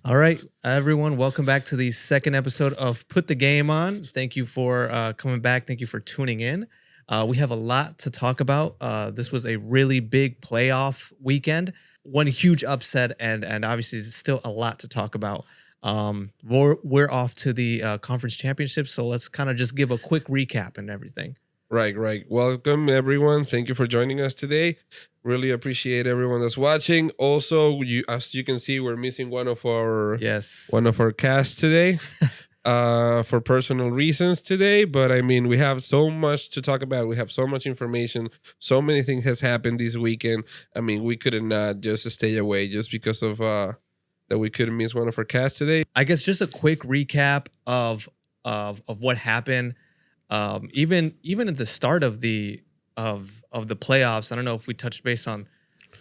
All right, everyone, welcome back to the second episode of Put the Game On. Thank you for coming back. Thank you for tuning in. We have a lot to talk about. This was a really big playoff weekend, one huge upset, and obviously there's still a lot to talk about. We're off to the conference championship, so let's kind of just give a quick recap and everything. Right. Welcome, everyone. Thank you for joining us today. Really appreciate everyone that's watching. Also, as you can see, we're missing Yes. one of our casts today, for personal reasons today. But I mean, we have so much to talk about. We have so much information. So many things has happened this weekend. I mean, we couldn't just stay away just because of that we couldn't miss one of our casts today. I guess just a quick recap of what happened. Even at the start of the playoffs, I don't know if we touched base on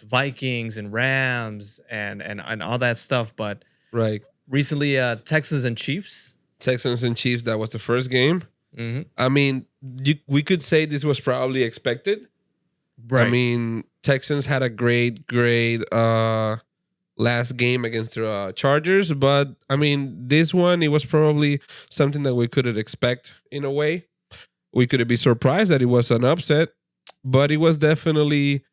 Vikings and Rams and all that stuff, but Right. recently Texans and Chiefs. Texans and Chiefs. That was the first game. Mm-hmm. I mean, we could say this was probably expected. Right. I mean, Texans had a great last game against the Chargers, but I mean, this one it was probably something that we couldn't expect in a way. We could be surprised that it was an upset, but it was definitely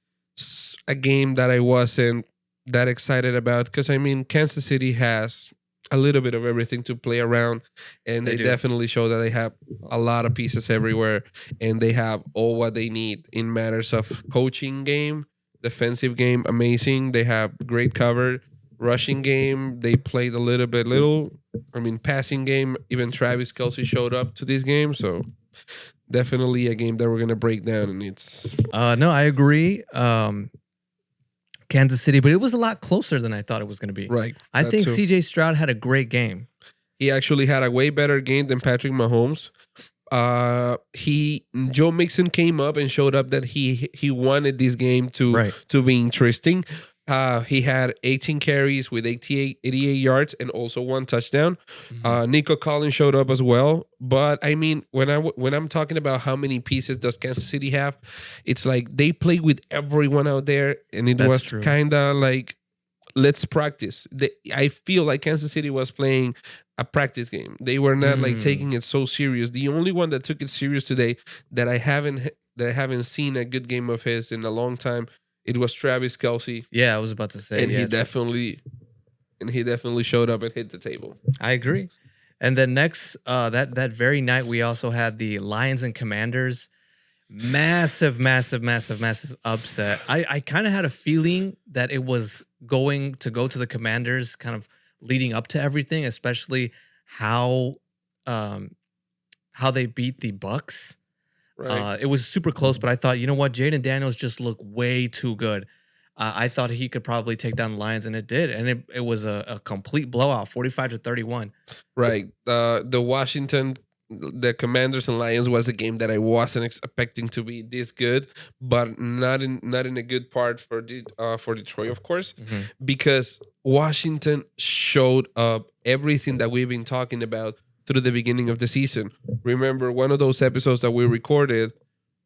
a game that I wasn't that excited about because I mean, Kansas City has a little bit of everything to play around, and They they do. definitely show that they have a lot of pieces everywhere, and they have all what they need in matters of coaching game, defensive game, amazing. They have great cover, rushing game. They played a little. I mean, passing game. Even Travis Kelsey showed up to this game, so definitely a game that we're gonna break down, and it's No, I agree. Kansas City, but it was a lot closer than I thought it was going to be. right. I that think too. CJ Stroud had a great game. He actually had a way better game than Patrick Mahomes. Joe Mixon came up and showed up that he wanted this game Right. to be interesting. He had 18 carries with 88 yards and also one touchdown. Nico Collins showed up as well. But I mean, when I'm talking about how many pieces does Kansas City have, it's like they play with everyone out there, and it That's was true. kind of like let's practice. I feel like Kansas City was playing a practice game. They were not like taking it so serious. The only one that took it serious today that I haven't seen a good game of his in a long time. It was Travis Kelsey, Yeah, I was about to say. and yeah, he definitely showed up and hit the table. I agree. And then next, that very night, we also had the Lions and Commanders. Massive upset. I kind of had a feeling that it was going to go to the Commanders, kind of leading up to everything, especially how they beat the Bucks. Right. It was super close, but I thought, you know what, Jaden Daniels just looked way too good. I thought he could probably take down the Lions, and it did, and it was a complete blowout, 45-31. Right. The Commanders and Lions was a game that I wasn't expecting to be this good, but not in a good part for Detroit, of course, because Washington showed up everything that we've been talking about through the beginning of the season. Remember one of those episodes that we recorded,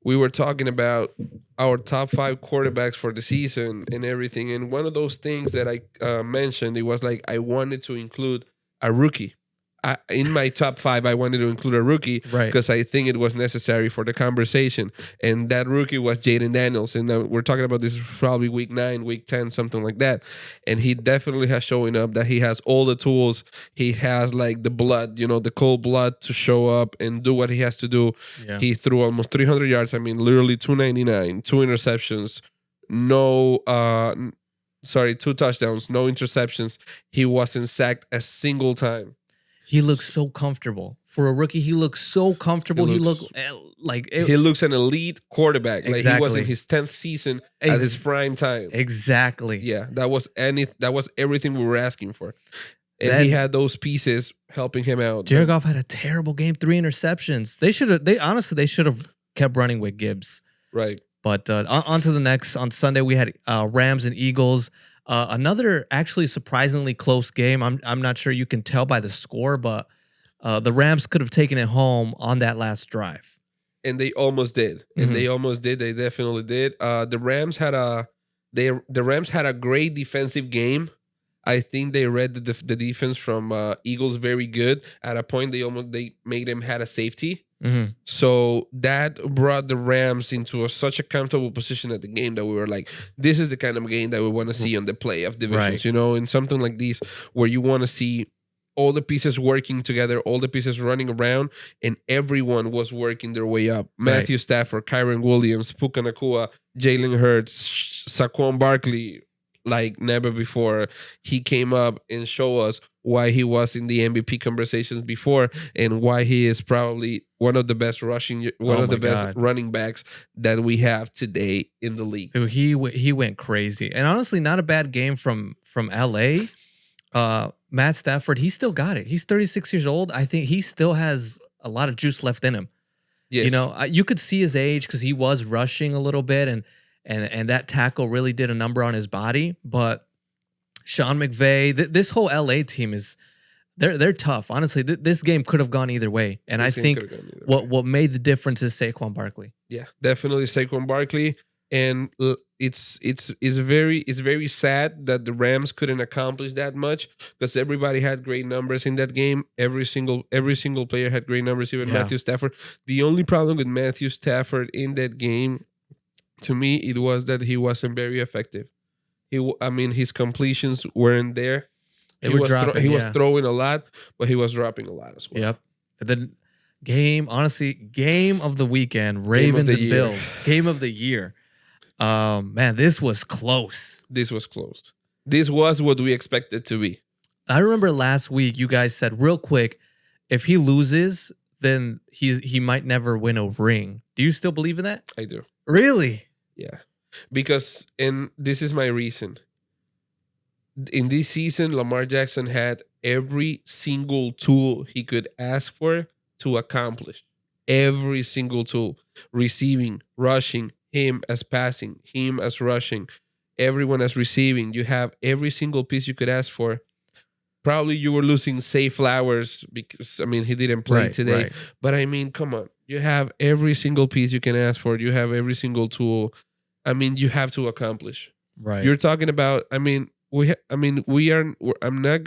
we were talking about our top 5 quarterbacks for the season and everything. And one of those things that I mentioned, it was like I wanted to include a rookie. In my top 5, I wanted to include a rookie Right. because I think it was necessary for the conversation. And that rookie was Jaden Daniels. And we're talking about this probably week 9, week 10, something like that. And he definitely has showing up that he has all the tools. He has like the blood, the cold blood to show up and do what he has to do. Yeah. He threw almost 300 yards. I mean, literally 299, 2 interceptions, no, 2 touchdowns, no interceptions. He wasn't sacked a single time. He looks so comfortable. For a rookie, he looks so comfortable. He looks- looked like He looks an elite quarterback. Like he was in Exactly. his 10th season at his prime time. exactly. Yeah, that was everything we were asking for. And Then- he had those pieces helping him out. Jared Goff had a terrible game, 3 interceptions. They should have kept running with Gibbs. Right. But on to the next. On Sunday, we had Rams and Eagles. Another actually surprisingly close game. I'm not sure you can tell by the score, but the Rams could have taken it home on that last drive. And they almost did. Mhm. And they almost did. They definitely did. The Rams had a great defensive game. I think they read the defense from Eagles very good. At a point, they made them had a safety. Mm-hmm. So that brought the Rams into such a comfortable position at the game that we were like, this is the kind of game that we want to see on the playoff divisions, Right. in something like this where you want to see all the pieces working together, all the pieces running around, and everyone was working their way up. Matthew Stafford, Kyron Williams, Puka Nakua, Jalen Hurts, Saquon Barkley, like never before. He came up and showed us why he was in the MVP conversations before and why he is probably one of the best running backs that we have today in the league. Dude, he went crazy, and honestly, not a bad game from LA. Matt Stafford, he still got it. He's 36 years old. I think he still has a lot of juice left in him. Yes. You could see his age because he was rushing a little bit, and that tackle really did a number on his body. But Sean McVay, this whole LA team they're tough. Honestly, this game could have gone either way, and I think what made the difference is Saquon Barkley. Yeah, definitely Saquon Barkley. And it's very sad that the Rams couldn't accomplish that much because everybody had great numbers in that game. Every single player had great numbers, even Matthew Stafford. The only problem with Matthew Stafford in that game, to me, it was that he wasn't very effective. His completions weren't there. He was throwing a lot, but he was dropping a lot as well. Yep. The game of the weekend, Ravens and Bills, game of the year. Man, this was close. This was what we expected to be. I remember last week you guys said real quick, if he loses, then he might never win a ring. Do you still believe in that? I do. Really? Yeah. Because, and this is my reason. In this season, Lamar Jackson had every single tool he could ask for to accomplish. Every single tool. Receiving, rushing, him as passing, him as rushing, everyone as receiving. You have every single piece you could ask for. Probably you were losing Say Flowers because, he didn't play today. Right. But, come on. You have every single piece you can ask for. You have every single tool. You have to accomplish. Right. You're talking about, I'm not going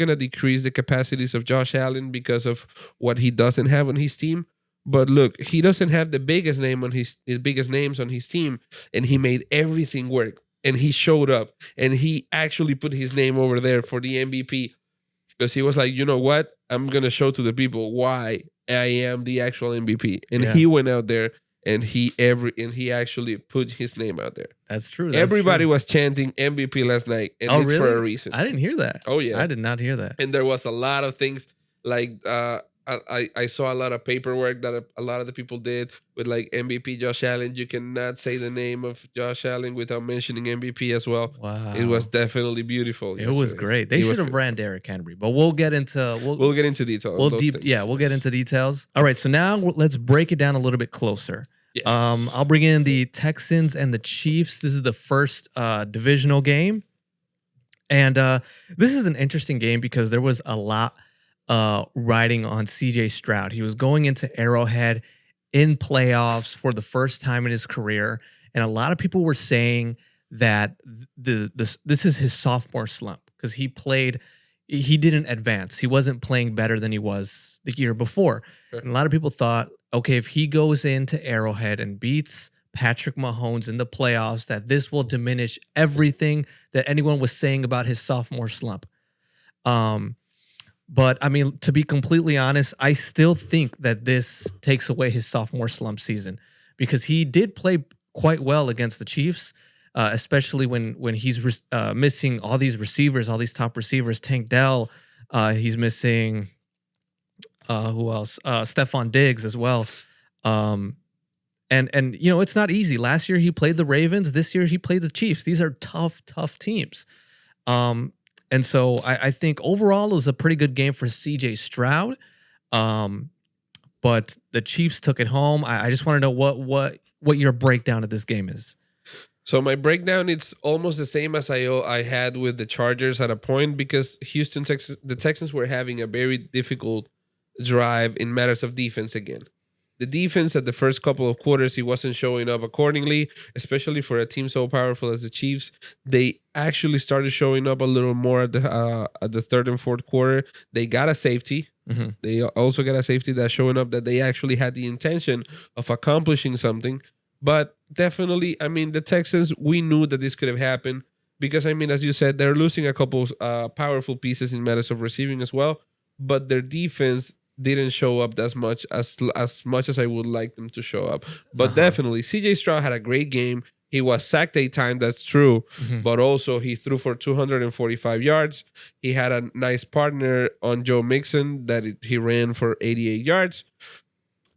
to decrease the capacities of Josh Allen because of what he doesn't have on his team. But look, he doesn't have the biggest names on his team, and he made everything work. And he showed up, and he actually put his name over there for the MVP because he was like, you know what? I'm gonna show to the people why I am the actual MVP. And he went out there and he actually put his name out there. That's true. Everybody was chanting MVP last night, and it's really? for a reason. I didn't hear that. Oh yeah, I did not hear that. And there was a lot of things like I saw a lot of paperwork that a lot of the people did with like MVP Josh Allen. You cannot say the name of Josh Allen without mentioning MVP as well. Wow. It was definitely beautiful. It was great. They should have ran Derrick Henry, but we'll get into details. We'll get into details. All right, so now let's break it down a little bit closer. Yes. I'll bring in the Texans and the Chiefs. This is the first divisional game. And this is an interesting game because there was a lot riding on CJ Stroud. He was going into Arrowhead in playoffs for the first time in his career, and a lot of people were saying that this is his sophomore slump because he didn't advance. He wasn't playing better than he was the year before. Sure. And a lot of people thought, okay, if he goes into Arrowhead and beats Patrick Mahomes in the playoffs, that this will diminish everything that anyone was saying about his sophomore slump. But to be completely honest, I still think that this takes away his sophomore slump season because he did play quite well against the Chiefs, especially when he's missing all these receivers, all these top receivers. Tank Dell, he's missing who else? Stephon Diggs as well. And it's not easy. Last year he played the Ravens. This year he played the Chiefs. These are tough teams. And so I think overall it was a pretty good game for CJ Stroud. But the Chiefs took it home. I just want to know what your breakdown of this game is. So my breakdown, it's almost the same as I had with the Chargers at a point because the Texans were having a very difficult drive in matters of defense again. The defense at the first couple of quarters, he wasn't showing up accordingly, especially for a team so powerful as the Chiefs. They actually started showing up a little more at the third and fourth quarter. They got a safety. Mhm. They also got a safety that's showing up that they actually had the intention of accomplishing something. But definitely, I mean, the Texans, we knew that this could have happened because, I mean, as you said, they're losing a couple powerful pieces in matters of receiving as well. But their defense didn't show up as much as I would like them to show up. But definitely, CJ Stroud had a great game. He was sacked 8 times, that's true. Mhm. But also he threw for 245 yards. He had a nice partner on Joe Mixon he ran for 88 yards.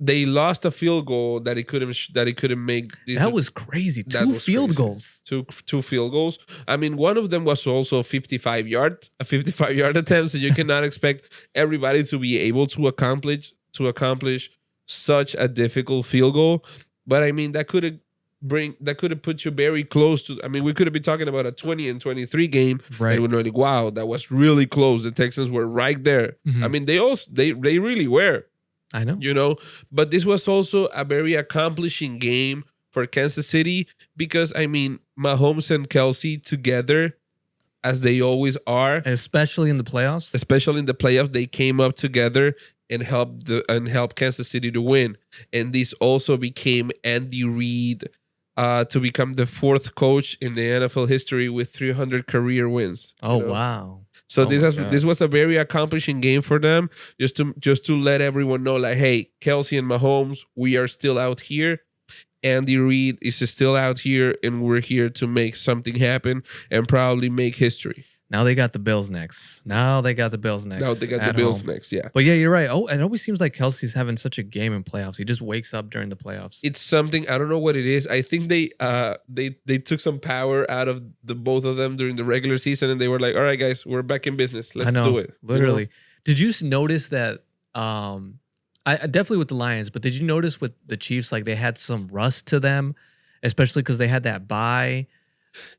They lost a field goal that he couldn't make. That was crazy. That Two was field crazy. goals. Two field goals. I mean, one of them was also 55 yards, a 55-yard attempt. So you cannot expect everybody to be able to accomplish such a difficult field goal. But I mean, that could have put you very close to. I mean, we could have been talking about a 20-23 game, Right. and we're like, wow, that was really close. The Texans were right there. Mhm. I mean, they really were. I know. You know, but this was also a very accomplishing game for Kansas City because, I mean, Mahomes and Kelsey together, as they always are, Especially in the playoffs. especially in the playoffs, they came up together and helped Kansas City to win. And this also became Andy Reid to become the fourth coach in the NFL history with 300 career wins. Oh, you know? wow. So Oh my God. this was a very accomplishing game for them, just to let everyone know, like, hey, Kelsey and Mahomes, we are still out here. Andy Reid is still out here, and we're here to make something happen and probably make history. Now they got the Bills next. Now they got the Bills next, yeah. But yeah, you're right. Oh, it always seems like Kelsey's having such a game in playoffs. He just wakes up during the playoffs. It's something, I don't know what it is. I think they took some power out of the both of them during the regular season, and they were like, all right, guys, we're back in business. Let's do it. Literally. You know? Did you notice that? I definitely with the Lions, but did you notice with the Chiefs, like they had some rust to them, especially because they had that bye.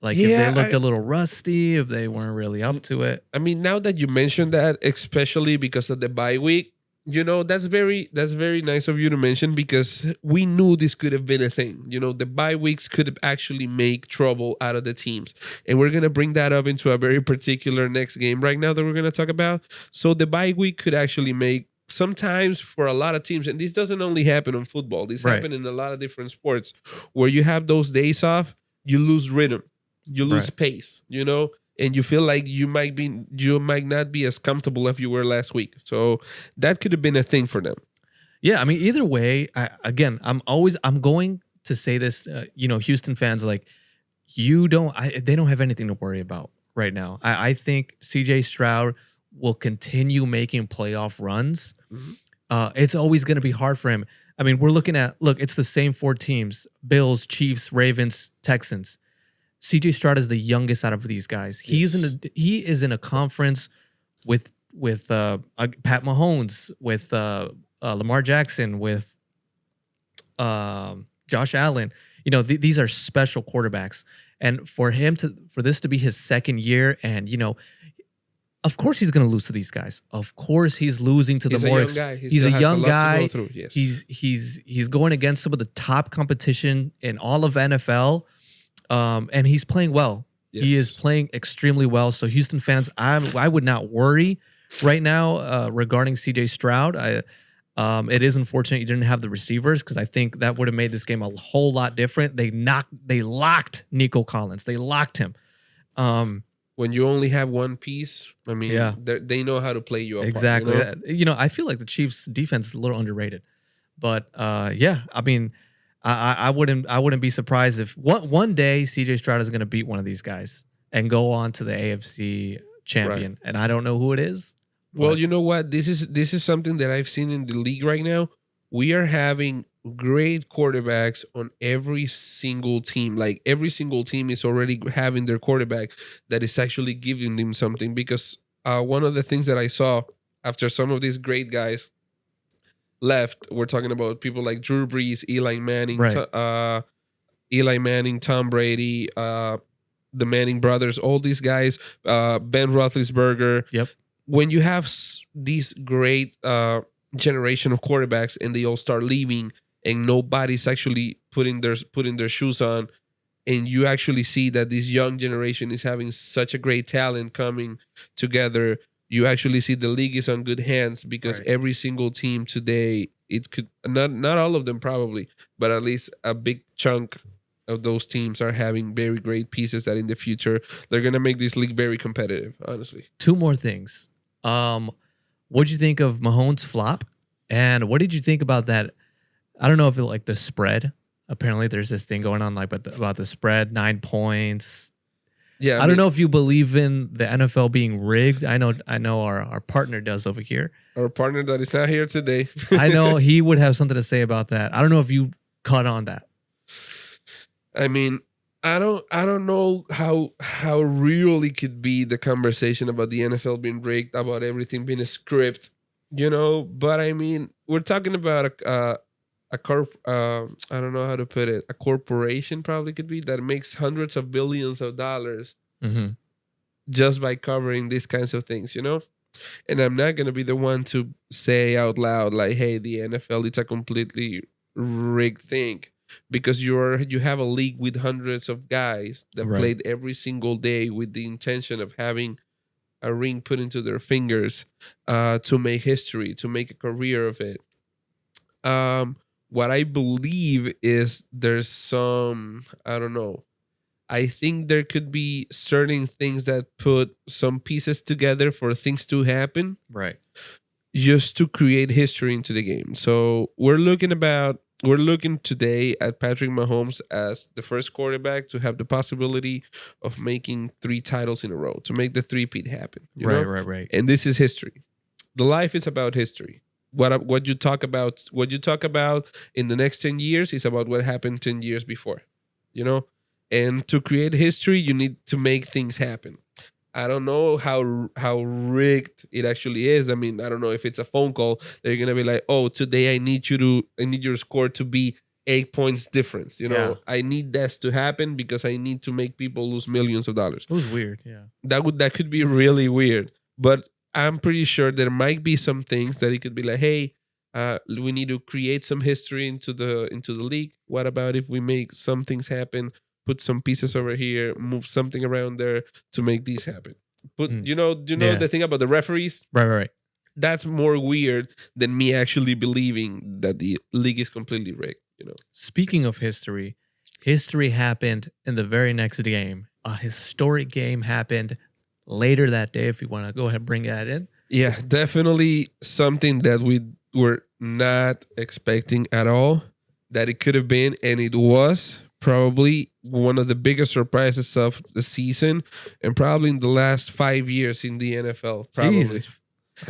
Like if they looked a little rusty, if they weren't really up to it. I mean, now that you mentioned that, especially because of the bye week, you know, that's very nice of you to mention because we knew this could have been a thing. You know, the bye weeks could actually make trouble out of the teams. And we're going to bring that up into a very particular next game right now that we're going to talk about. So the bye week could actually make sometimes for a lot of teams, and this doesn't only happen in football, this happen in a lot of different sports where you have those days off, you lose rhythm, you lose pace, you know, and you feel like you might not be as comfortable as you were last week. So that could have been a thing for them. Yeah, I mean, either way, I'm going to say this, you know, Houston fans, like they don't have anything to worry about right now. I think CJ Stroud will continue making playoff runs. Mm-hmm. It's always going to be hard for him. I mean, it's the same four teams: Bills, Chiefs, Ravens, Texans. CJ Stroud is the youngest out of these guys. Yes. He is in a conference with Pat Mahomes, with Lamar Jackson, with Josh Allen. You know, these are special quarterbacks, and for this to be his second year, and you know, of course he's going to lose to these guys. Of course he's losing to He's the more. Young guy. He's a young guy. Yes. He's going against some of the top competition in all of NFL. And he's playing well. Yes. He is playing extremely well. So Houston fans, I would not worry right now regarding CJ Stroud. It is unfortunate you didn't have the receivers because I think that would have made this game a whole lot different. They locked Nico Collins. They locked him. When you only have one piece, I mean, they know how to play you apart. Exactly. You know? You know, I feel like the Chiefs' defense is a little underrated, but yeah, I mean. I wouldn't be surprised if one day CJ Stroud is going to beat one of these guys and go on to the AFC champion, and I don't know who it is. Well, you know what? This is something that I've seen in the league right now. We are having great quarterbacks on every single team. Like every single team is already having their quarterback that is actually giving them something. Because one of the things that I saw after some of these great guys left, we're talking about people like Drew Brees, Eli Manning, Tom Brady, the Manning brothers, all these guys, Ben Roethlisberger. Yep. When you have these great generation of quarterbacks, and they all start leaving, and nobody's actually putting their shoes on, and you actually see that this young generation is having such a great talent coming together. You actually see the league is on good hands because Right. every single team today, it could not all of them probably, but at least a big chunk of those teams are having very great pieces that in the future they're gonna make this league very competitive. Honestly, Two more things. What'd you think of Mahomes' flop? And what did you think about that? I don't know if it like the spread. Apparently, there's this thing going on like about the spread, 9 points. yeah, I I don't mean, know if you believe in the NFL being rigged. I know our partner does over here. our partner that is not here today. I know he would have something to say about that. I don't know if you caught on that. I mean, I don't know how real it could be the conversation about the NFL being rigged, about everything being a script, But I mean, we're talking about a corp. I don't know how to put it. A corporation probably could be that makes hundreds of billions of dollars Hmm. just by covering these kinds of things. And I'm not gonna be the one to say out loud like, "Hey, the NFL it's a completely rigged thing," because you have a league with hundreds of guys that Right. played every single day with the intention of having a ring put into their fingers, to make history, to make a career of it. Um, what I believe is there's some, I don't know. I think there could be certain things that put some pieces together for things to happen Right. just to create history into the game. So we're looking today at Patrick Mahomes as the first quarterback to have the possibility of making 3 titles in a row, to make the three-peat happen. Right. Right. Right. And this is history. The life is about history. What you talk about in the next 10 years is about what happened 10 years before. You know? And to create history, you need to make things happen. I don't know how rigged it actually is. I mean, I don't know if it's a phone call. They're gonna be like, "Oh, today I need your score to be 8 points difference. Yeah. I need this to happen because I need to make people lose millions of dollars." It was weird. Yeah. That could be really weird. But I'm pretty sure there might be some things that it could be like, "Hey, we need to create some history into the league. What about if we make some things happen? Put some pieces over here, move something around there to make these happen." But Mm. you know Yeah. the thing about the referees, Right. Right. Right. that's more weird than me actually believing that the league is completely rigged. Speaking of history happened in the very next game. A historic game happened later that day. If you want to go ahead and bring that in. Yeah, definitely something that we were not expecting at all that it could have been, and it was probably one of the biggest surprises of the season, and probably in the last 5 years in the NFL. Probably, Jesus.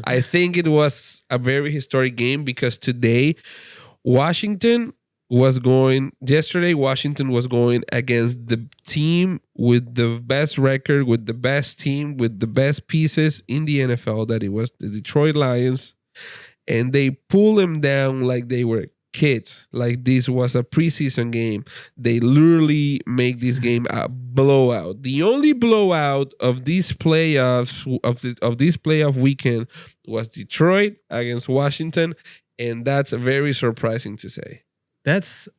I think it was a very historic game because today, Washington yesterday, Washington was going against the team with the best record, with the best team, with the best pieces in the NFL, that it was the Detroit Lions. And they pulled them down like they were kids, like this was a preseason game. They literally make this game a blowout. The only blowout of these playoffs of this playoff weekend was Detroit against Washington, and that's very surprising to say. That's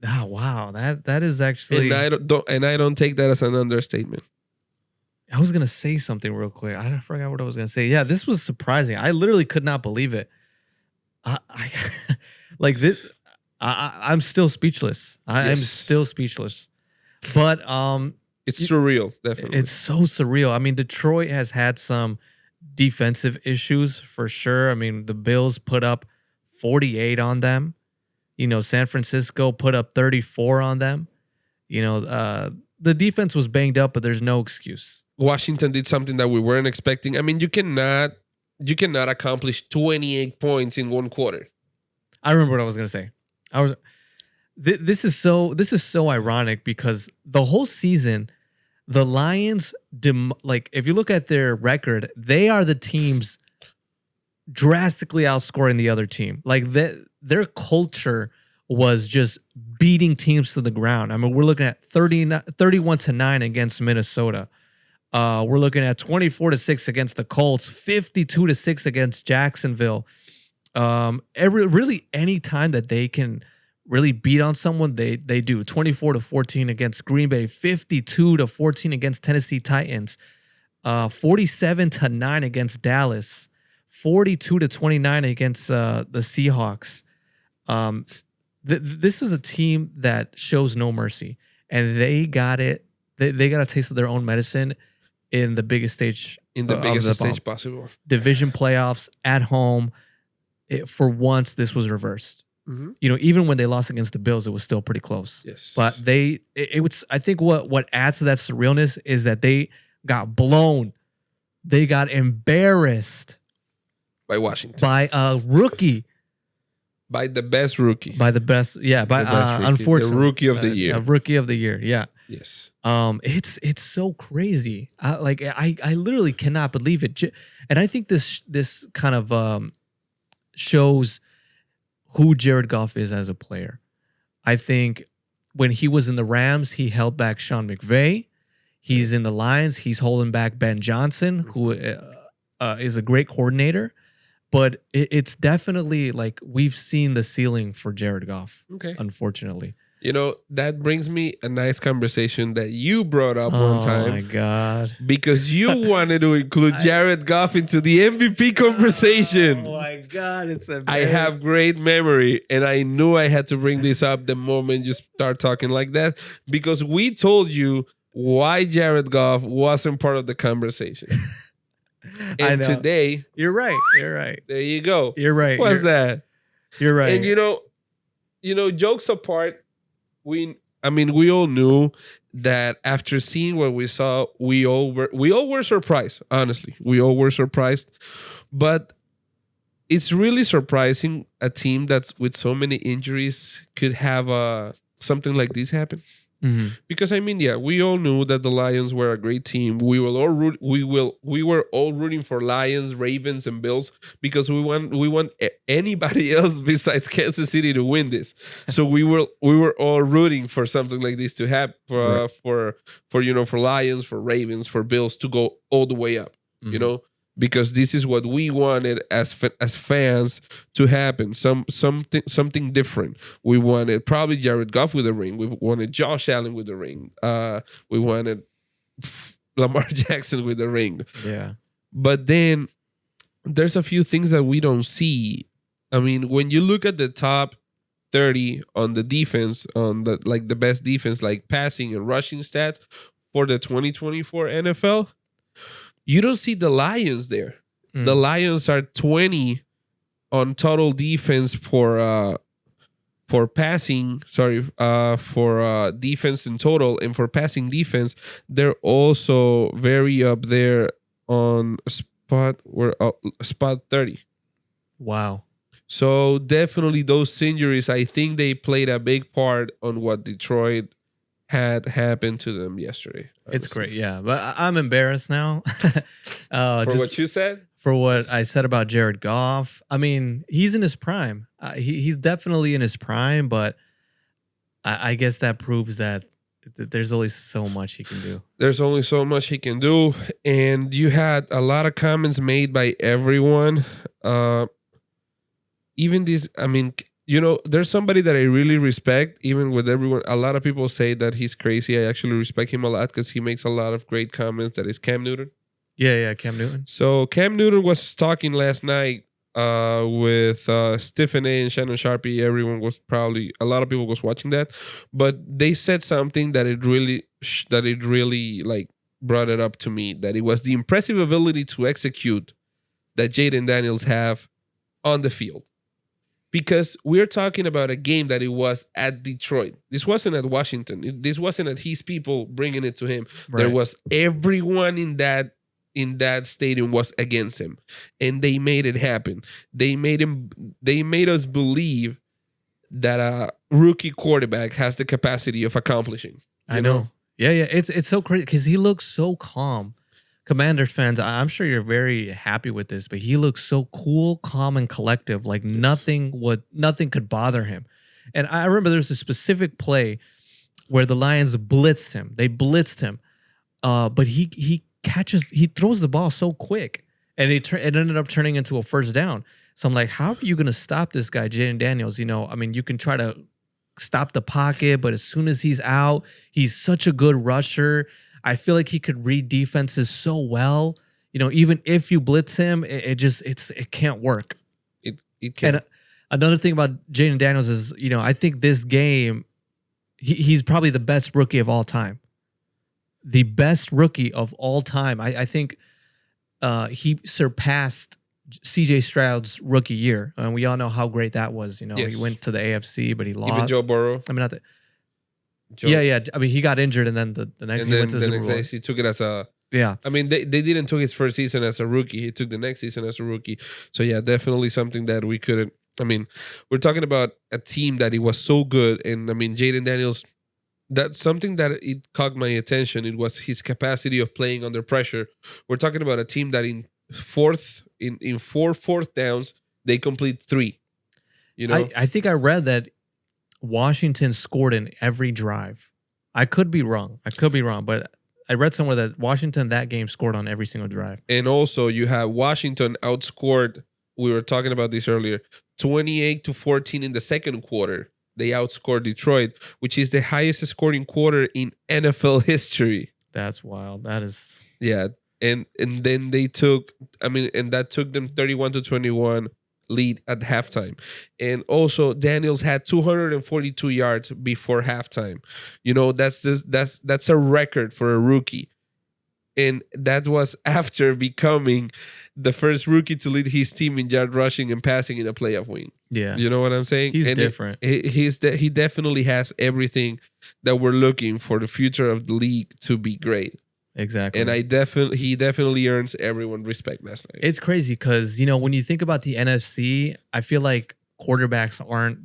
wow. That is And actually. I don't take that as an understatement. I was gonna say something real quick. I forgot what I was gonna say. Yeah, this was surprising. I literally could not believe it. I like this. I'm still speechless. I'm Yes. still speechless. But It's surreal, definitely. it's so surreal. I mean, Detroit has had some defensive issues for sure. I mean, the Bills put up 48 on them. San Francisco put up 34 on them. The defense was banged up, but there's no excuse. Washington did something that we weren't expecting. I mean, you cannot accomplish 28 points in one quarter. I remember what I was gonna say. This is so ironic because the whole season, the Lions, like if you look at their record, they are the teams drastically outscoring the other team. Like their culture was just beating teams to the ground. I mean, we're looking at 31-9 against Minnesota. We're looking at 24-6 against the Colts, 52-6 against Jacksonville. Really any time that they can really beat on someone, they do. 24-14 against Green Bay, 52-14 against Tennessee Titans, 47-9 against Dallas, 42-29 against the Seahawks. This is a team that shows no mercy, and they got it. They got a taste of their own medicine in the biggest stage Possible. Division playoffs at home. For once, this was reversed. Mm-hmm. Even when they lost against the Bills, it was still pretty close. Yes, but it was. I think what adds to that surrealness is that they got blown. They got embarrassed by Washington, by a rookie. By the best rookie. By the best, yeah. By unfortunately, the rookie of the year. Rookie of the year, yeah. Yes. It's so crazy. I literally cannot believe it. And I think this kind of shows who Jared Goff is as a player. I think when he was in the Rams, he held back Sean McVay. He's in the Lions. He's holding back Ben Johnson, who is a great coordinator. But it's definitely like we've seen the ceiling for Jared Goff. Okay. Unfortunately. That brings me a nice conversation that you brought up one time. Oh, my God. Because you wanted to include Jared Goff into the MVP conversation. Oh, my God. I have great memory, and I knew I had to bring this up the moment you start talking like that, because we told you why Jared Goff wasn't part of the conversation. And today... You're right. There you go. You're right. What's that? You're right. And jokes apart, we all knew that after seeing what we saw, we all were surprised. Honestly, we all were surprised. But it's really surprising a team that's with so many injuries could have something like this happen. Mm-hmm. Because we all knew that the Lions were a great team. We were all rooting for Lions, Ravens, and Bills because we want anybody else besides Kansas City to win this. So we were all rooting for something like this to happen for Lions, for Ravens, for Bills to go all the way up. Mm-hmm. Because this is what we wanted as fans to happen. Something different. We wanted probably Jared Goff with a ring. We wanted Josh Allen with a ring. We wanted Lamar Jackson with a ring. Yeah. But then there's a few things that we don't see. When you look at the top 30 on the defense, on the best defense, like passing and rushing stats for the 2024 NFL, you don't see the Lions there. Mm. The Lions are 20 on total defense for passing. For defense in total, and for passing defense, they're also very up there on spot 30. Wow. So definitely those injuries, I think they played a big part on what Detroit had happened to them yesterday. Honestly. It's great, yeah. But I'm embarrassed now. For what you said? For what I said about Jared Goff. He's in his prime. He's definitely in his prime, but I guess that proves that there's only so much he can do. There's only so much he can do. And you had a lot of comments made by everyone. Even this, there's somebody that I really respect, even with everyone. A lot of people say that he's crazy. I actually respect him a lot because he makes a lot of great comments. That is Cam Newton. Yeah, Cam Newton. So Cam Newton was talking last night with Stephen A. and Shannon Sharpie. A lot of people was watching that. But they said something that it really brought it up to me. That it was the impressive ability to execute that Jaden Daniels have on the field. Because we're talking about a game that it was at Detroit. This wasn't at Washington. This wasn't at his people bringing it to him. Right. There was everyone in that stadium was against him, and they made it happen. They made us believe that a rookie quarterback has the capacity of accomplishing. I know. Yeah. It's so crazy because he looks so calm. Commanders fans, I'm sure you're very happy with this, but he looks so cool, calm, and collective. Like nothing could bother him. And I remember there's a specific play where the Lions blitzed him. They blitzed him, but he throws the ball so quick, and it ended up turning into a first down. So I'm like, how are you going to stop this guy, Jaden Daniels? I mean, you can try to stop the pocket, but as soon as he's out, he's such a good rusher. I feel like he could read defenses so well. Even if you blitz him, it can't work. It can. And another thing about Jaden Daniels is, I think this game, he's probably the best rookie of all time. The best rookie of all time. I think he surpassed CJ Stroud's rookie year. And we all know how great that was. Yes. He went to the AFC, but he lost. Even Joe Burrow. I mean, not that. Yeah. I mean, he got injured, and then the next he went to the Super Bowl. He took it as a. Yeah. I mean, they didn't took his first season as a rookie. He took the next season as a rookie. So yeah, definitely something that we couldn't. I mean, we're talking about a team that it was so good, and I mean, Jaden Daniels. That's something that it caught my attention. It was his capacity of playing under pressure. We're talking about a team that in four fourth downs they complete 3. I think I read that Washington scored in every drive. I could be wrong, but I read somewhere that Washington that game scored on every single drive. And also you have Washington outscored. We were talking about this earlier. 28-14 in the second quarter. They outscored Detroit, which is the highest scoring quarter in NFL history. That's wild. That is. Yeah. And then they took, and that took them 31-21 lead at halftime. And also Daniels had 242 yards before halftime. That's a record for a rookie. And that was after becoming the first rookie to lead his team in yard rushing and passing in a playoff win. Yeah. You know what I'm saying? He's different. He definitely has everything that we're looking for the future of the league to be great. Exactly. And he definitely earns everyone respect last night. It's crazy because, when you think about the NFC, I feel like quarterbacks aren't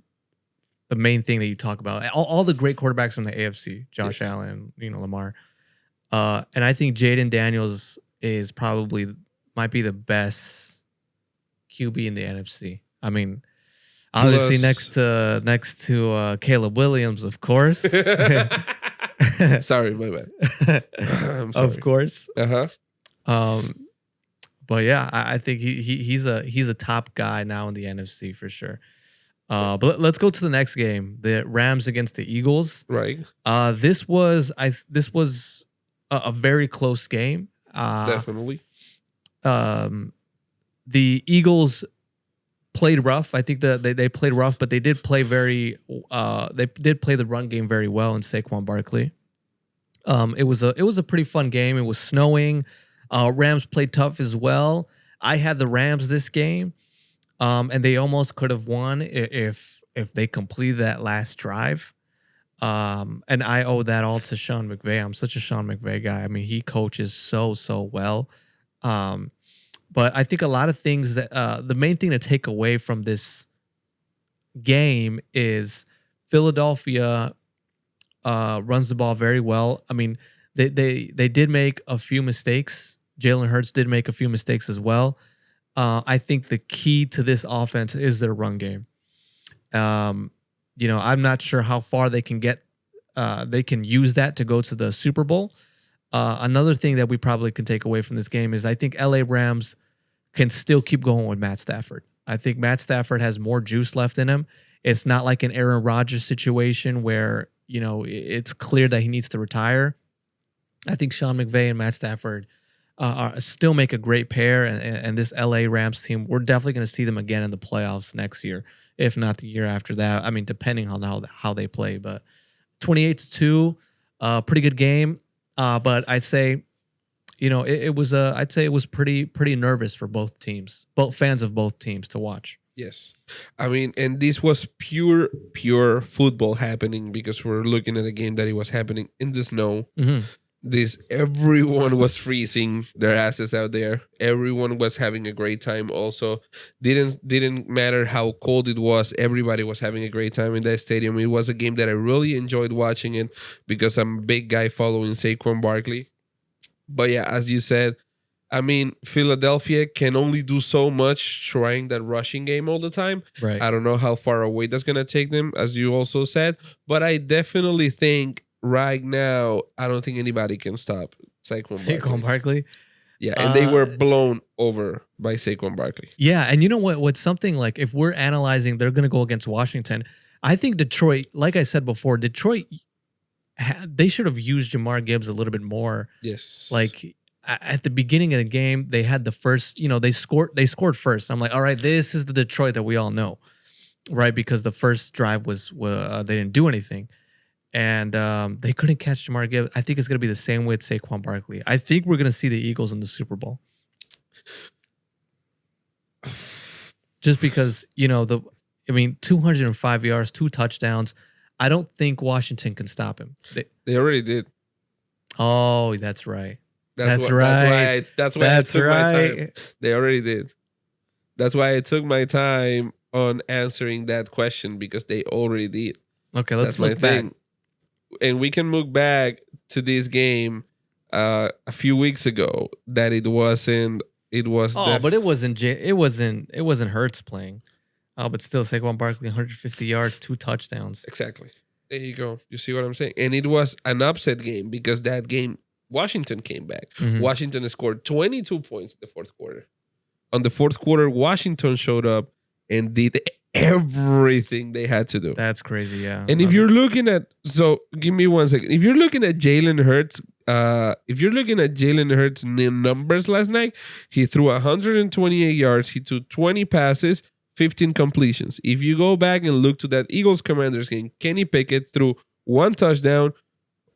the main thing that you talk about. All the great quarterbacks from the AFC, Josh Allen, Lamar. And I think Jaden Daniels might be the best QB in the NFC. I mean, obviously next to Caleb Williams, of course. Sorry, my bad. I'm sorry. Of course. Uh-huh. But yeah, I think he's a top guy now in the NFC for sure. But let's go to the next game, the Rams against the Eagles. Right. This was a very close game. Definitely. The Eagles played rough. I think that they played rough, but they did play the run game very well in Saquon Barkley. It was a pretty fun game. It was snowing. Rams played tough as well. I had the Rams this game, and they almost could have won if they completed that last drive. And I owe that all to Sean McVay. I'm such a Sean McVay guy. I mean, he coaches so well. But I think a lot of things that the main thing to take away from this game is Philadelphia runs the ball very well. I mean, they did make a few mistakes. Jalen Hurts did make a few mistakes as well. I think the key to this offense is their run game. I'm not sure how far they can get. They can use that to go to the Super Bowl. Another thing that we probably can take away from this game is I think LA Rams can still keep going with Matt Stafford. I think Matt Stafford has more juice left in him. It's not like an Aaron Rodgers situation where, it's clear that he needs to retire. I think Sean McVay and Matt Stafford still make a great pair. And this LA Rams team, we're definitely going to see them again in the playoffs next year, if not the year after that. I mean, depending on how they play. But 28-2, pretty good game. But I'd say, it was pretty nervous for both teams, both fans of both teams to watch. Yes. I mean, and this was pure football happening because we're looking at a game that it was happening in the snow. Mm-hmm. Everyone was freezing their asses out there. Everyone was having a great time also. Didn't matter how cold it was. Everybody was having a great time in that stadium. It was a game that I really enjoyed watching it because I'm a big guy following Saquon Barkley. But yeah, as you said, I mean, Philadelphia can only do so much trying that rushing game all the time. Right. I don't know how far away that's going to take them, as you also said. But I definitely think right now, I don't think anybody can stop Saquon Barkley. Yeah, and they were blown over by Saquon Barkley. Yeah, and you know what? What's something like if we're analyzing, they're going to go against Washington. I think Detroit, like I said before, Detroit, they should have used Jamar Gibbs a little bit more. Yes. Like at the beginning of the game, they had the first, they scored first. I'm like, all right, this is the Detroit that we all know, right? Because the first drive was they didn't do anything. And they couldn't catch Jamar Gibbs. I think it's going to be the same with Saquon Barkley. I think we're going to see the Eagles in the Super Bowl. Just because, 205 yards, 2 touchdowns. I don't think Washington can stop him. They already did. Oh, that's right. That's why I took my time. They already did. That's why I took my time on answering that question, because they already did. Okay, let's look back. And we can look back to this game a few weeks ago that it wasn't. It was. But it wasn't. It wasn't Hurts playing. Oh, but still, Saquon Barkley, 150 yards, 2 touchdowns. Exactly. There you go. You see what I'm saying? And it was an upset game, because that game Washington came back. Mm-hmm. Washington scored 22 points in the fourth quarter. On the fourth quarter, Washington showed up and did everything they had to do. That's crazy, yeah. And if you're looking at, give me 1 second. If you're looking at Jalen Hurts' numbers last night, he threw 128 yards. He took 20 passes, 15 completions. If you go back and look to that Eagles-Commanders game, Kenny Pickett threw 1 touchdown,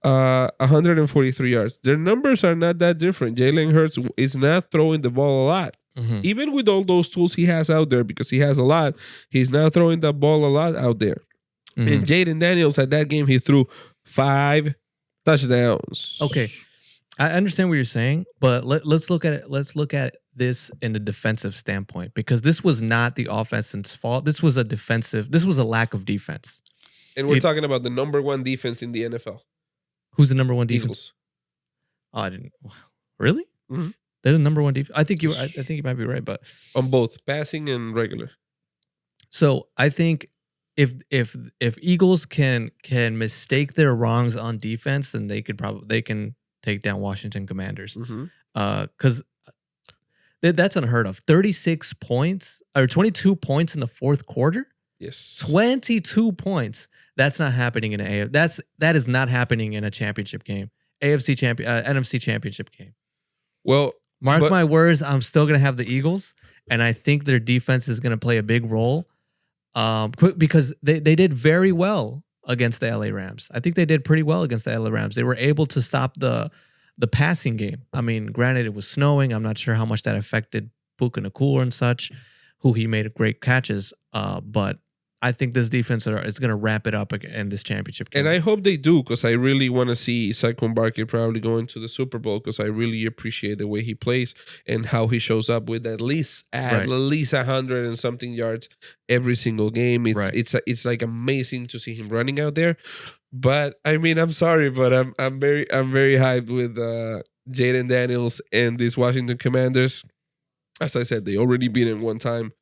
143 yards. Their numbers are not that different. Jalen Hurts is not throwing the ball a lot. Mm-hmm. Even with all those tools he has out there, because he has a lot, he's now throwing the ball a lot out there. Mm-hmm. And Jaden Daniels, at that game, he threw 5 touchdowns. Okay, I understand what you're saying, but let's look at it. Let's look at this in a defensive standpoint, because this was not the offense's fault. This was a lack of defense. And we're talking about the number 1 defense in the NFL. Who's the number 1 defense? Eagles. Oh, I didn't. Really? Mm-hmm. They're the number 1 defense. I think you might be right, but on both passing and regular. So I think if Eagles can mistake their wrongs on defense, then they can take down Washington Commanders. Because that's unheard of. 36 points or 22 points in the fourth quarter. Yes, 22 points. That's not happening in an that is not happening in a championship game. NFC championship game. Well, mark my words, I'm still going to have the Eagles, and I think their defense is going to play a big role because they did very well against the LA Rams. I think they did pretty well against the LA Rams. They were able to stop the passing game. I mean, granted, it was snowing. I'm not sure how much that affected Puka Nacua and such, who he made great catches, but I think this defense is going to ramp it up in this championship game. And I hope they do, because I really want to see Saquon Barkley probably going to the Super Bowl, because I really appreciate the way he plays and how he shows up with at least 100 and something yards every single game. It's like amazing to see him running out there. But I mean, I'm sorry, but I'm very hyped with Jaden Daniels and these Washington Commanders. As I said, they already beat him 1 time.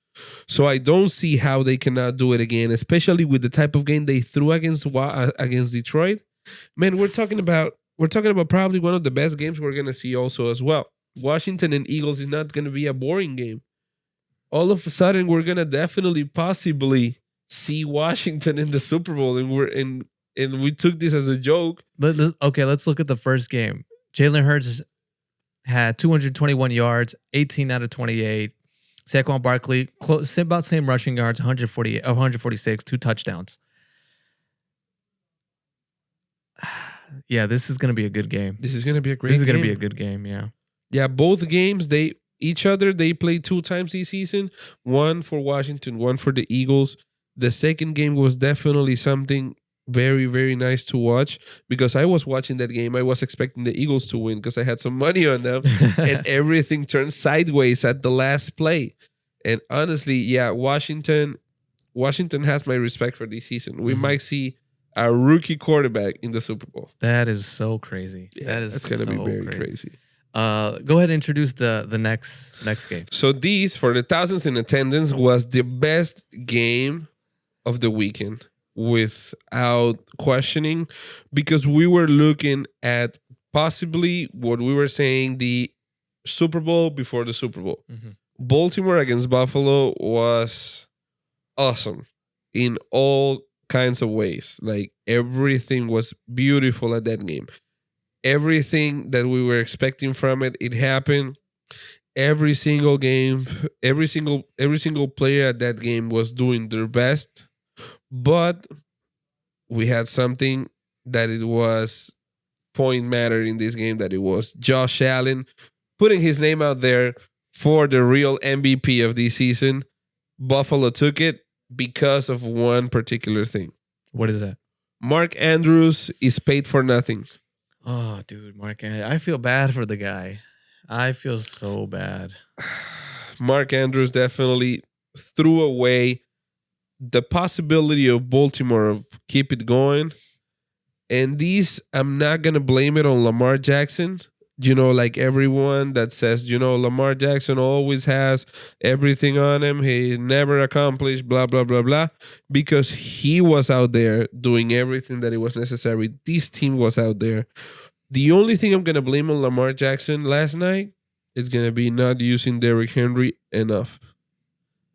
So I don't see how they cannot do it again, especially with the type of game they threw against Detroit. Man, we're talking about probably one of the best games we're gonna see also as well. Washington and Eagles is not gonna be a boring game. All of a sudden, we're gonna definitely possibly see Washington in the Super Bowl, and we took this as a joke. Okay, let's look at the first game. Jalen Hurts had 221 yards, 18 out of 28. Saquon Barkley, about same rushing yards, 146, 2 touchdowns. Yeah, this is going to be a good game. This is going to be a great game. This is going to be a good game, yeah. Yeah, both games, they played 2 times this season. 1 for Washington, 1 for the Eagles. The second game was definitely something very, very nice to watch, because I was watching that game. I was expecting the Eagles to win because I had some money on them, and everything turned sideways at the last play. And honestly, yeah, Washington has my respect for this season. We might see a rookie quarterback in the Super Bowl. That is so crazy. Yeah, that's going to be very crazy. Go ahead and introduce the next game. So these, for the thousands in attendance, was the best game of the weekend, without questioning, because we were looking at possibly what we were saying, the Super Bowl before the Super Bowl. Mhm. Baltimore against Buffalo was awesome in all kinds of ways. Like everything was beautiful at that game. Everything that we were expecting from it, it happened. Every single game, every single player at that game was doing their best. But we had something that it was point matter in this game, that it was Josh Allen putting his name out there for the real MVP of this season. Buffalo took it because of one particular thing. What is that? Mark Andrews is paid for nothing. Oh, dude, Mark, I feel bad for the guy. I feel so bad. Mark Andrews definitely threw away the possibility of Baltimore of keep it going. And these, I'm not going to blame it on Lamar Jackson. Like everyone that says, Lamar Jackson always has everything on him. He never accomplished, blah, blah, blah, blah. Because he was out there doing everything that it was necessary. This team was out there. The only thing I'm going to blame on Lamar Jackson last night is going to be not using Derrick Henry enough.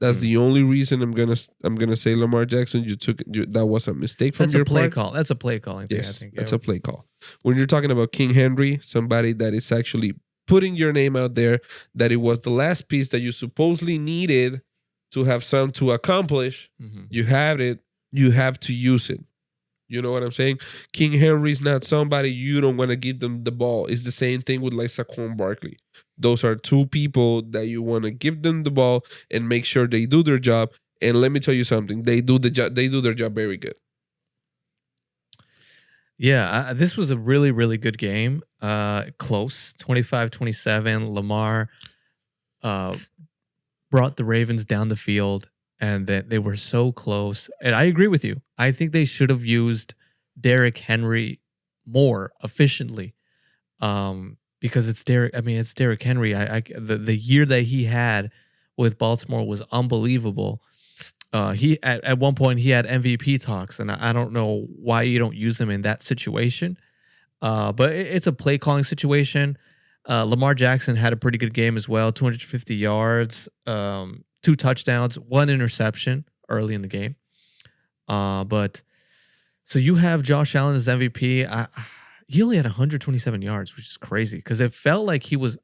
That's the only reason I'm gonna say Lamar Jackson. That was a mistake from That's your a play part. call. That's a play calling thing, I Yes, think. that's a play call. When you're talking about King Henry, somebody that is actually putting your name out there, that it was the last piece that you supposedly needed to have some to accomplish. Mhm. You have it. You have to use it. You know what I'm saying? King Henry's not somebody you don't want to give them the ball. It's the same thing with like Saquon Barkley. Those are two people that you want to give them the ball and make sure they do their job. And let me tell you something, they do the job. They do their job very good. Yeah, this was a really, really good game. Close, 25-27. Lamar brought the Ravens down the field, and that they were so close. And I agree with you. I think they should have used Derrick Henry more efficiently, because it's Derrick. I mean, it's Derrick Henry. The year that he had with Baltimore was unbelievable. He at one point he had MVP talks, and I don't know why you don't use him in that situation. But it's a play calling situation. Lamar Jackson had a pretty good game as well, 250 yards, 2 touchdowns, 1 interception early in the game. But so you have Josh Allen as MVP. He only had 127 yards, which is crazy because it felt like he was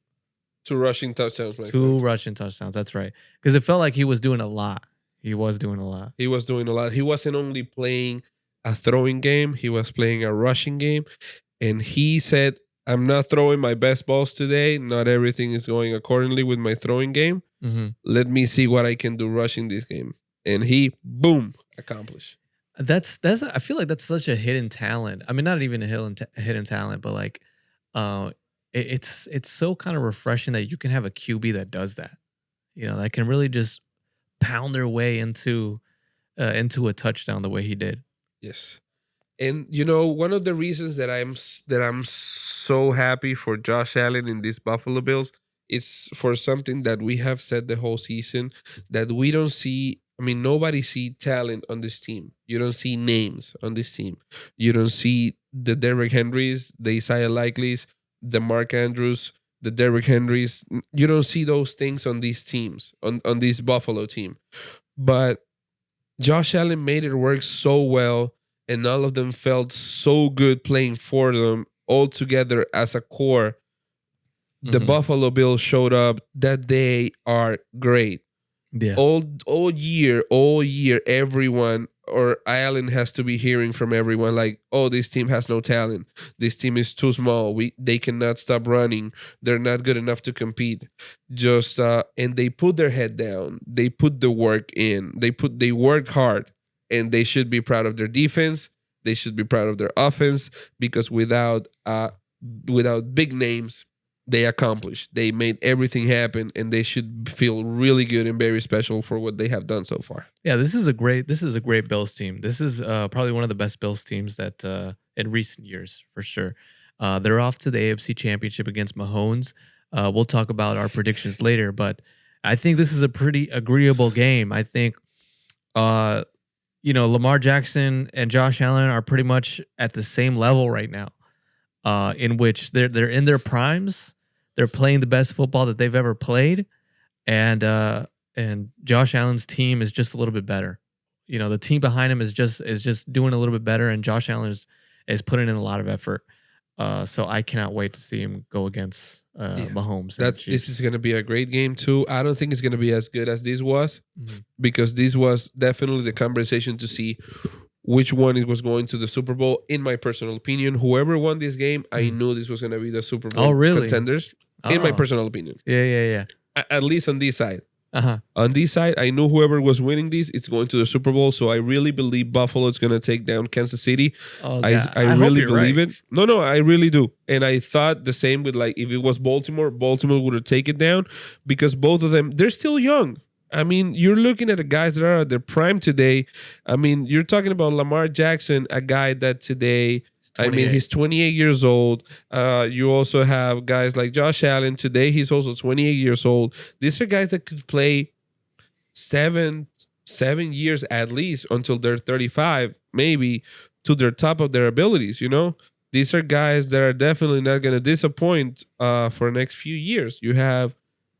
2 rushing touchdowns. rushing touchdowns. That's right, because it felt like he was doing a lot. He was doing a lot. He was doing a lot. He wasn't only playing a throwing game, he was playing a rushing game. And he said, I'm not throwing my best balls today. Not everything is going accordingly with my throwing game. Mm-hmm. Let me see what I can do rushing this game. And he, boom, accomplished. That's. I feel like that's such a hidden talent. I mean, not even a hidden talent, but like, it's so kind of refreshing that you can have a QB that does that. That can really just pound their way into a touchdown the way he did. Yes. And one of the reasons that I'm so happy for Josh Allen in these Buffalo Bills is for something that we have said the whole season, that we don't see. I mean, nobody see talent on this team. You don't see names on this team. You don't see the Derrick Henrys, the Isaiah Likeleys, the Mark Andrews, the Derrick Henrys. You don't see those things on these teams, on this Buffalo team. But Josh Allen made it work so well, and all of them felt so good playing for them all together as a core. The Buffalo Bills showed up that they are great. Yeah. All year, everyone or Allen has to be hearing from everyone like, oh, this team has no talent. This team is too small. They cannot stop running. They're not good enough to compete. And they put their head down. They put the work in. They work hard, and they should be proud of their defense. They should be proud of their offense, because without big names, they accomplished. They made everything happen, and they should feel really good and very special for what they have done so far. Yeah, this is a great Bills team. This is probably one of the best Bills teams that in recent years, for sure. They're off to the AFC Championship against Mahomes. We'll talk about our predictions later, but I think this is a pretty agreeable game. I think Lamar Jackson and Josh Allen are pretty much at the same level right now, in which they're in their primes. They're playing the best football that they've ever played, and Josh Allen's team is just a little bit better. The team behind him is just doing a little bit better, and Josh Allen is putting in a lot of effort. So I cannot wait to see him go against Mahomes. This is going to be a great game too. I don't think it's going to be as good as this was, because this was definitely the conversation to see which one it was going to the Super Bowl. In my personal opinion, whoever won this game, I knew this was going to be the Super Bowl contenders. In my personal opinion, Yeah. At least on this side. Uh-huh. On this side, I knew whoever was winning this, it's going to the Super Bowl. So I really believe Buffalo is going to take down Kansas City. Oh, I really believe it. No, I really do. And I thought the same with, like, if it was Baltimore would have taken it down, because both of them, they're still young. I mean, you're looking at the guys that are at their prime today. I mean, you're talking about Lamar Jackson, a guy that today, he's 28 years old. You also have guys like Josh Allen. Today, he's also 28 years old. These are guys that could play 7 years at least until they're 35, maybe, to their top of their abilities, These are guys that are definitely not going to disappoint for the next few years. You have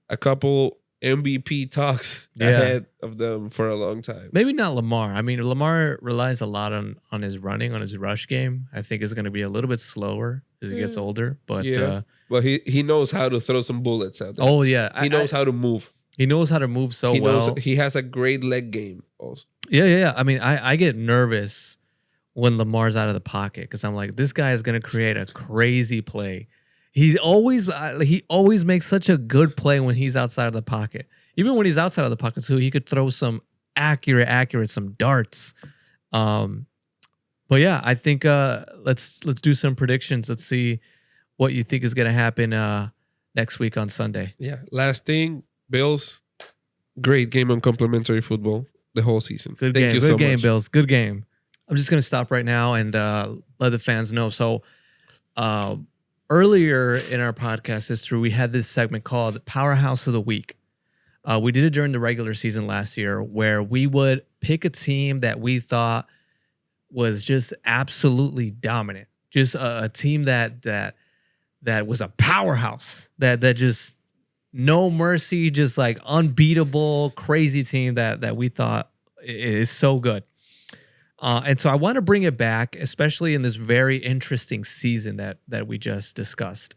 a couple MVP talks ahead of them for a long time. Maybe not Lamar. I mean, Lamar relies a lot on his running, on his rush game. I think it's going to be a little bit slower as he gets older. But well, he knows how to throw some bullets out there. Oh yeah, he knows how to move. He knows how to move well. He has a great leg game also. Yeah. I mean, I get nervous when Lamar's out of the pocket, because I'm like, this guy is going to create a crazy play. He always makes such a good play when he's outside of the pocket. Even when he's outside of the pocket too, he could throw some accurate some darts. But yeah, I think let's do some predictions. Let's see what you think is going to happen next week on Sunday. Yeah. Last thing, Bills, great game on complimentary football the whole season. Thank you so much. Good game, Bills. Good game. I'm just going to stop right now and let the fans know. So earlier in our podcast history, we had this segment called Powerhouse of the Week. We did it during the regular season last year, where we would pick a team that we thought was just absolutely dominant, just a team that was a powerhouse, that just no mercy, just like unbeatable, crazy team that we thought is so good. And so I want to bring it back, especially in this very interesting season that we just discussed.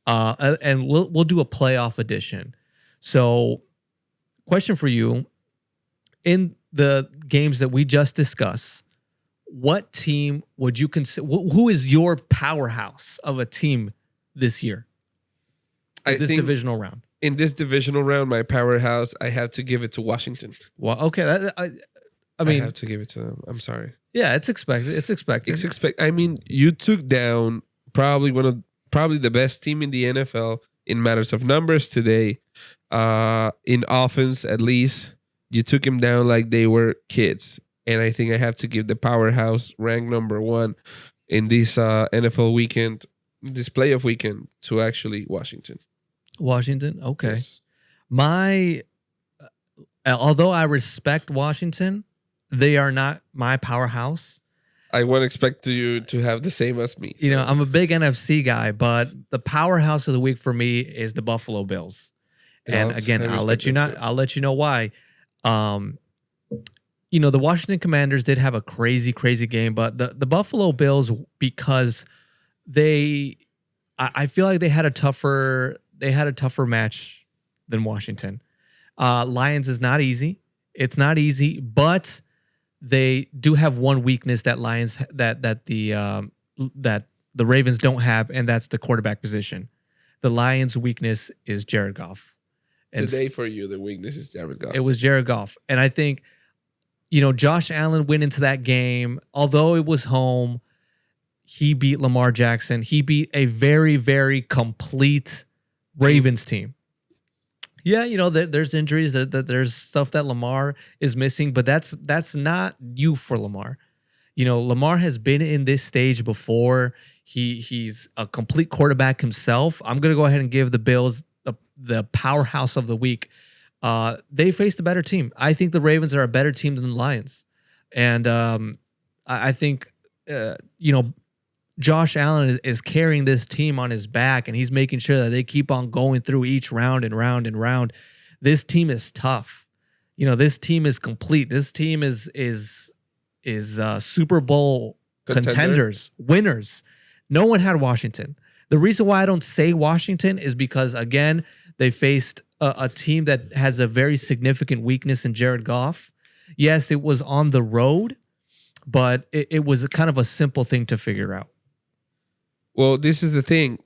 And we'll do a playoff edition. So, question for you: in the games that we just discussed, what team would you consider? Who is your powerhouse of a team this year? This divisional round. In this divisional round, my powerhouse, I have to give it to Washington. Well, okay. I mean, I have to give it to them. I'm sorry. Yeah, it's expected. I mean, you took down probably the best team in the NFL in matters of numbers today. In offense, at least, you took him down like they were kids. And I think I have to give the powerhouse ranked number 1 in this NFL weekend, this playoff weekend, to actually Washington. Washington, okay. Yes. Although I respect Washington, they are not my powerhouse. I won't expect you to have the same as me. So. I'm a big NFC guy, but the powerhouse of the week for me is the Buffalo Bills. And again, I'll let you know why. The Washington Commanders did have a crazy game, but the Buffalo Bills, because I feel like they had a tougher match than Washington. Lions is not easy. It's not easy, but they do have one weakness that the Ravens don't have, and that's the quarterback position. The Lions' weakness is Jared Goff. And today for you, the weakness is Jared Goff. It was Jared Goff. And I think, Josh Allen went into that game, although it was home, he beat Lamar Jackson. He beat a very, very complete Ravens team. Yeah, there's injuries, there's stuff that Lamar is missing, but that's not new for Lamar. Lamar has been in this stage before. He's a complete quarterback himself. I'm going to go ahead and give the Bills the powerhouse of the week. They faced a better team. I think the Ravens are a better team than the Lions. And I think, Josh Allen is carrying this team on his back, and he's making sure that they keep on going through each round and round and round. This team is tough. This team is complete. This team is Super Bowl contenders, winners. No one had Washington. The reason why I don't say Washington is because, again, they faced a team that has a very significant weakness in Jared Goff. Yes, it was on the road, but it was kind of a simple thing to figure out. Well, this is the thing.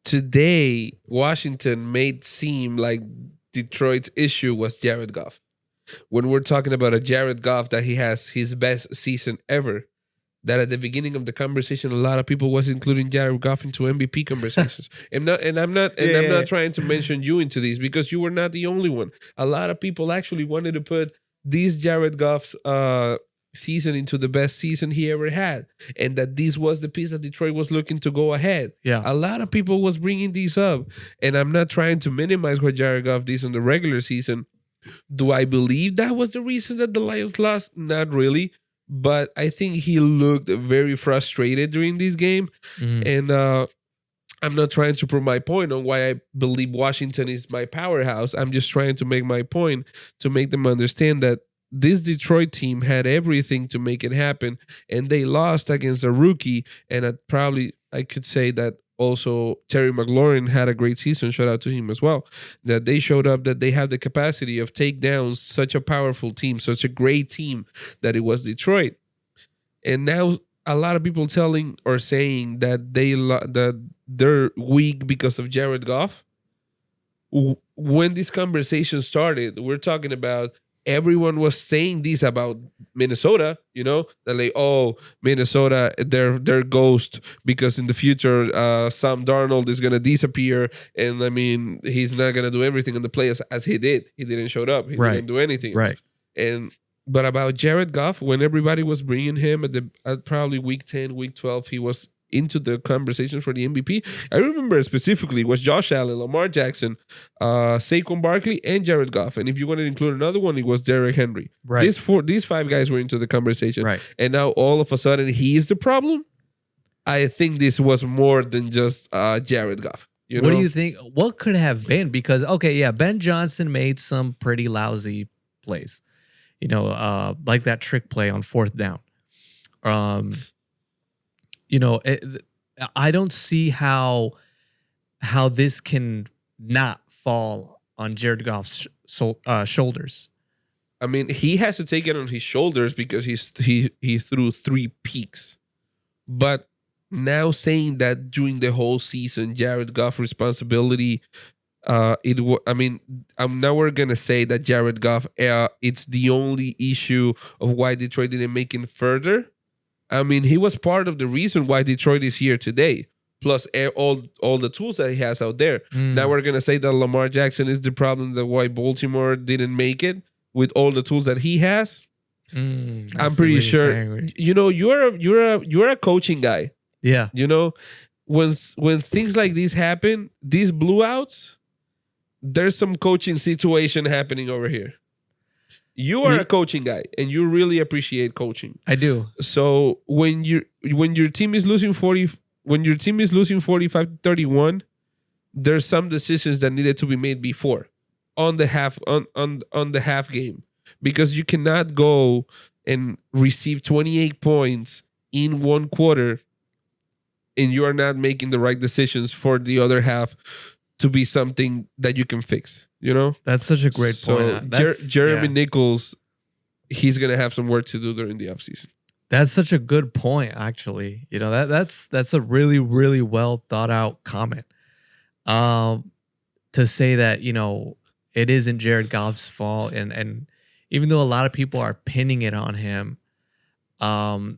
Today, Washington made seem like Detroit's issue was Jared Goff. When we're talking about a Jared Goff that he has his best season ever, that at the beginning of the conversation, a lot of people was including Jared Goff into MVP conversations. I'm not trying to mention you into these because you were not the only one. A lot of people actually wanted to put this Jared Goff's season into the best season he ever had, and that this was the piece that Detroit was looking to go ahead. Yeah, a lot of people was bringing these up, and I'm not trying to minimize what Jared Goff did in the regular season. Do I believe that was the reason that the Lions lost? Not really, but I think he looked very frustrated during this game, and I'm not trying to prove my point on why I believe Washington is my powerhouse. I'm just trying to make my point to make them understand that this Detroit team had everything to make it happen, and they lost against a rookie. And I could say that also Terry McLaurin had a great season. Shout out to him as well. That they showed up that they have the capacity of take down such a powerful team, such a great team that it was Detroit. And now a lot of people saying that they're weak because of Jared Goff. When this conversation started, we're talking about everyone was saying this about Minnesota, that like, oh, Minnesota, they're ghost because in the future, Sam Darnold is gonna disappear, and I mean he's not gonna do everything in the play as he did. He didn't show up. He didn't do anything. Right. But about Jared Goff, when everybody was bringing him at probably week 10, week 12, he was into the conversation for the MVP. I remember specifically was Josh Allen, Lamar Jackson, Saquon Barkley, and Jared Goff. And if you want to include another one, it was Derrick Henry. Right. These five guys were into the conversation. Right. And now all of a sudden he is the problem. I think this was more than just Jared Goff. What do you think? What could have been? Because, Ben Johnson made some pretty lousy plays. Like that trick play on fourth down. I don't see how this can not fall on Jared Goff's shoulders. I mean, he has to take it on his shoulders because he threw 3 picks. But now saying that during the whole season, Jared Goff responsibility, now we're gonna say that Jared Goff, it's the only issue of why Detroit didn't make it further. I mean, he was part of the reason why Detroit is here today. Plus all the tools that he has out there. Now we're gonna say that Lamar Jackson is the problem that why Baltimore didn't make it with all the tools that he has. I'm pretty sure. You're a coaching guy. Yeah. When things like this happen, these blowouts, there's some coaching situation happening over here. You are a coaching guy, and you really appreciate coaching. I do. So when your team is losing 45-31, there's some decisions that needed to be made before on the half game, because you cannot go and receive 28 points in one quarter, and you are not making the right decisions for the other half to be something that you can fix. That's such a great point. Jeremy Nichols, he's gonna have some work to do during the offseason. That's such a good point, actually. That's a really, really well thought out comment. To say that, it isn't Jared Goff's fault, and even though a lot of people are pinning it on him, I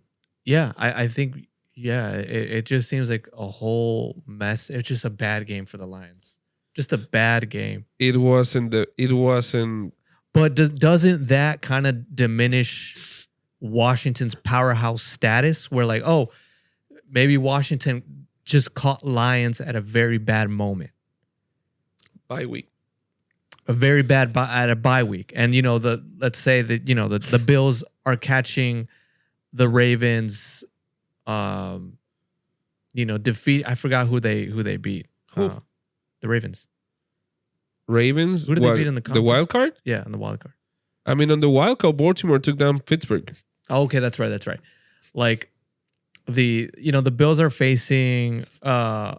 think it just seems like a whole mess. It's just a bad game for the Lions. Just a bad game. It wasn't. But doesn't that kind of diminish Washington's powerhouse status? Where like, oh, maybe Washington just caught Lions at a very bad moment. Bye week. A very bad at a bye week, and let's say that the Bills are catching the Ravens. defeat. I forgot who they beat. Who? The Ravens. Ravens. Who did they beat in the The wild card? Yeah, in the wild card. I mean, on the wild card, Baltimore took down Pittsburgh. Oh, okay, that's right. Like the Bills are facing a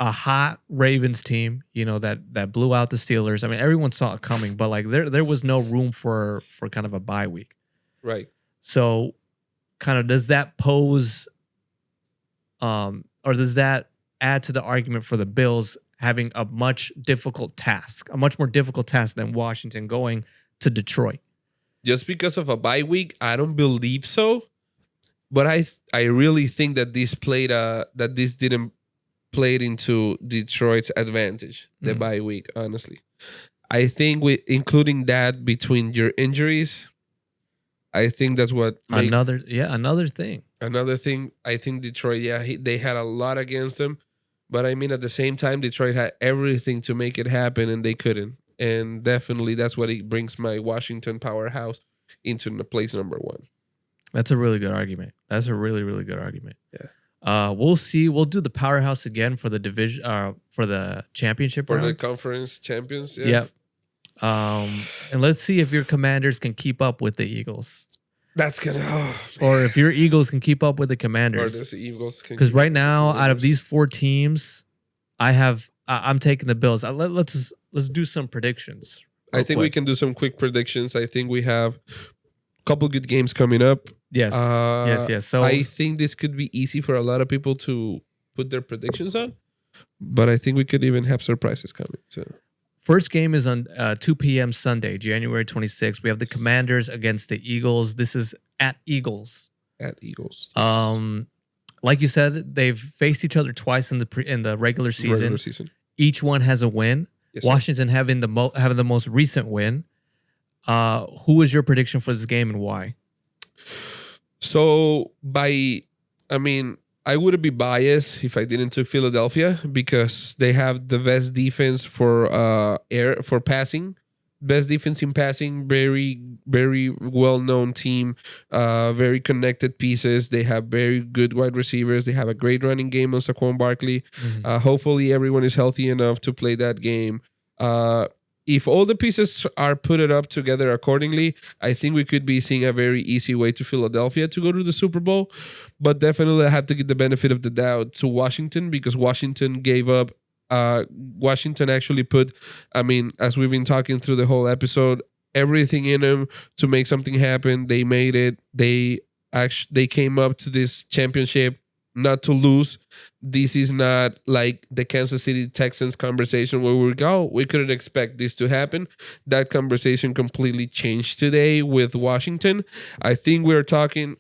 hot Ravens team, that blew out the Steelers. I mean, everyone saw it coming, but like there was no room for kind of a bye week. Right. So kind of does that pose or does that add to the argument for the Bills having a much more difficult task than Washington going to Detroit? Just because of a bye week, I don't believe so. But I really think that this didn't play into Detroit's advantage, the bye week, honestly. I think including that between your injuries, I think that's what another thing. Another thing, I think Detroit, they had a lot against them. But I mean, at the same time, Detroit had everything to make it happen, and they couldn't. And definitely, that's what it brings my Washington powerhouse into the place number one. That's a really good argument. That's a really, really good argument. Yeah. We'll see. We'll do the powerhouse again for the division, for the championship for round. the conference champions. Yeah. Yep. And let's see if your Commanders can keep up with the Eagles. That's gonna, or if your Eagles can keep up with the Commanders. Or the Eagles can. Because right now, out of these 4 teams, I'm taking the Bills. Let's do some predictions. I think we can do some quick predictions. I think we have a couple good games coming up. Yes. Yes. So I think this could be easy for a lot of people to put their predictions on, but I think we could even have surprises coming. So. First game is on 2 p.m. Sunday, January 26th. We have the Commanders against the Eagles. This is at Eagles. At Eagles. Like you said, they've faced each other twice in the regular season. Each one has a win. Yes, Washington having the most recent win. Who is your prediction for this game and why? So I wouldn't be biased if I didn't took Philadelphia because they have the best defense for passing. Best defense in passing, very, very well-known team, very connected pieces. They have very good wide receivers. They have a great running game on Saquon Barkley. Mm-hmm. Hopefully everyone is healthy enough to play that game. If all the pieces are put up together accordingly, I think we could be seeing a very easy way to Philadelphia to go to the Super Bowl. But definitely I have to give the benefit of the doubt to Washington because Washington gave up. Washington actually put, as we've been talking through the whole episode, everything in them to make something happen. They made it. They came up to this championship not to lose. This is not like the Kansas City Texans conversation where we couldn't expect this to happen. That conversation completely changed today with Washington. I think we're talking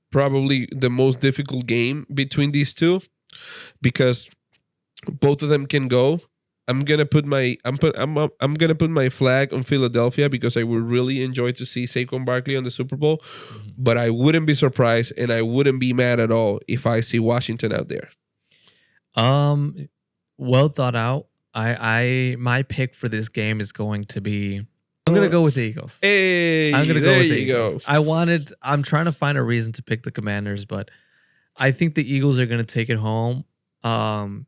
probably the most difficult game between these two because both of them can go. I'm gonna put my flag on Philadelphia because I would really enjoy to see Saquon Barkley on the Super Bowl, but I wouldn't be surprised and I wouldn't be mad at all if I see Washington out there. Well thought out. My pick for this game is going to be. I'm gonna go with the Eagles. Hey, I'm gonna go with the Eagles. Go. I'm trying to find a reason to pick the Commanders, but I think the Eagles are gonna take it home. And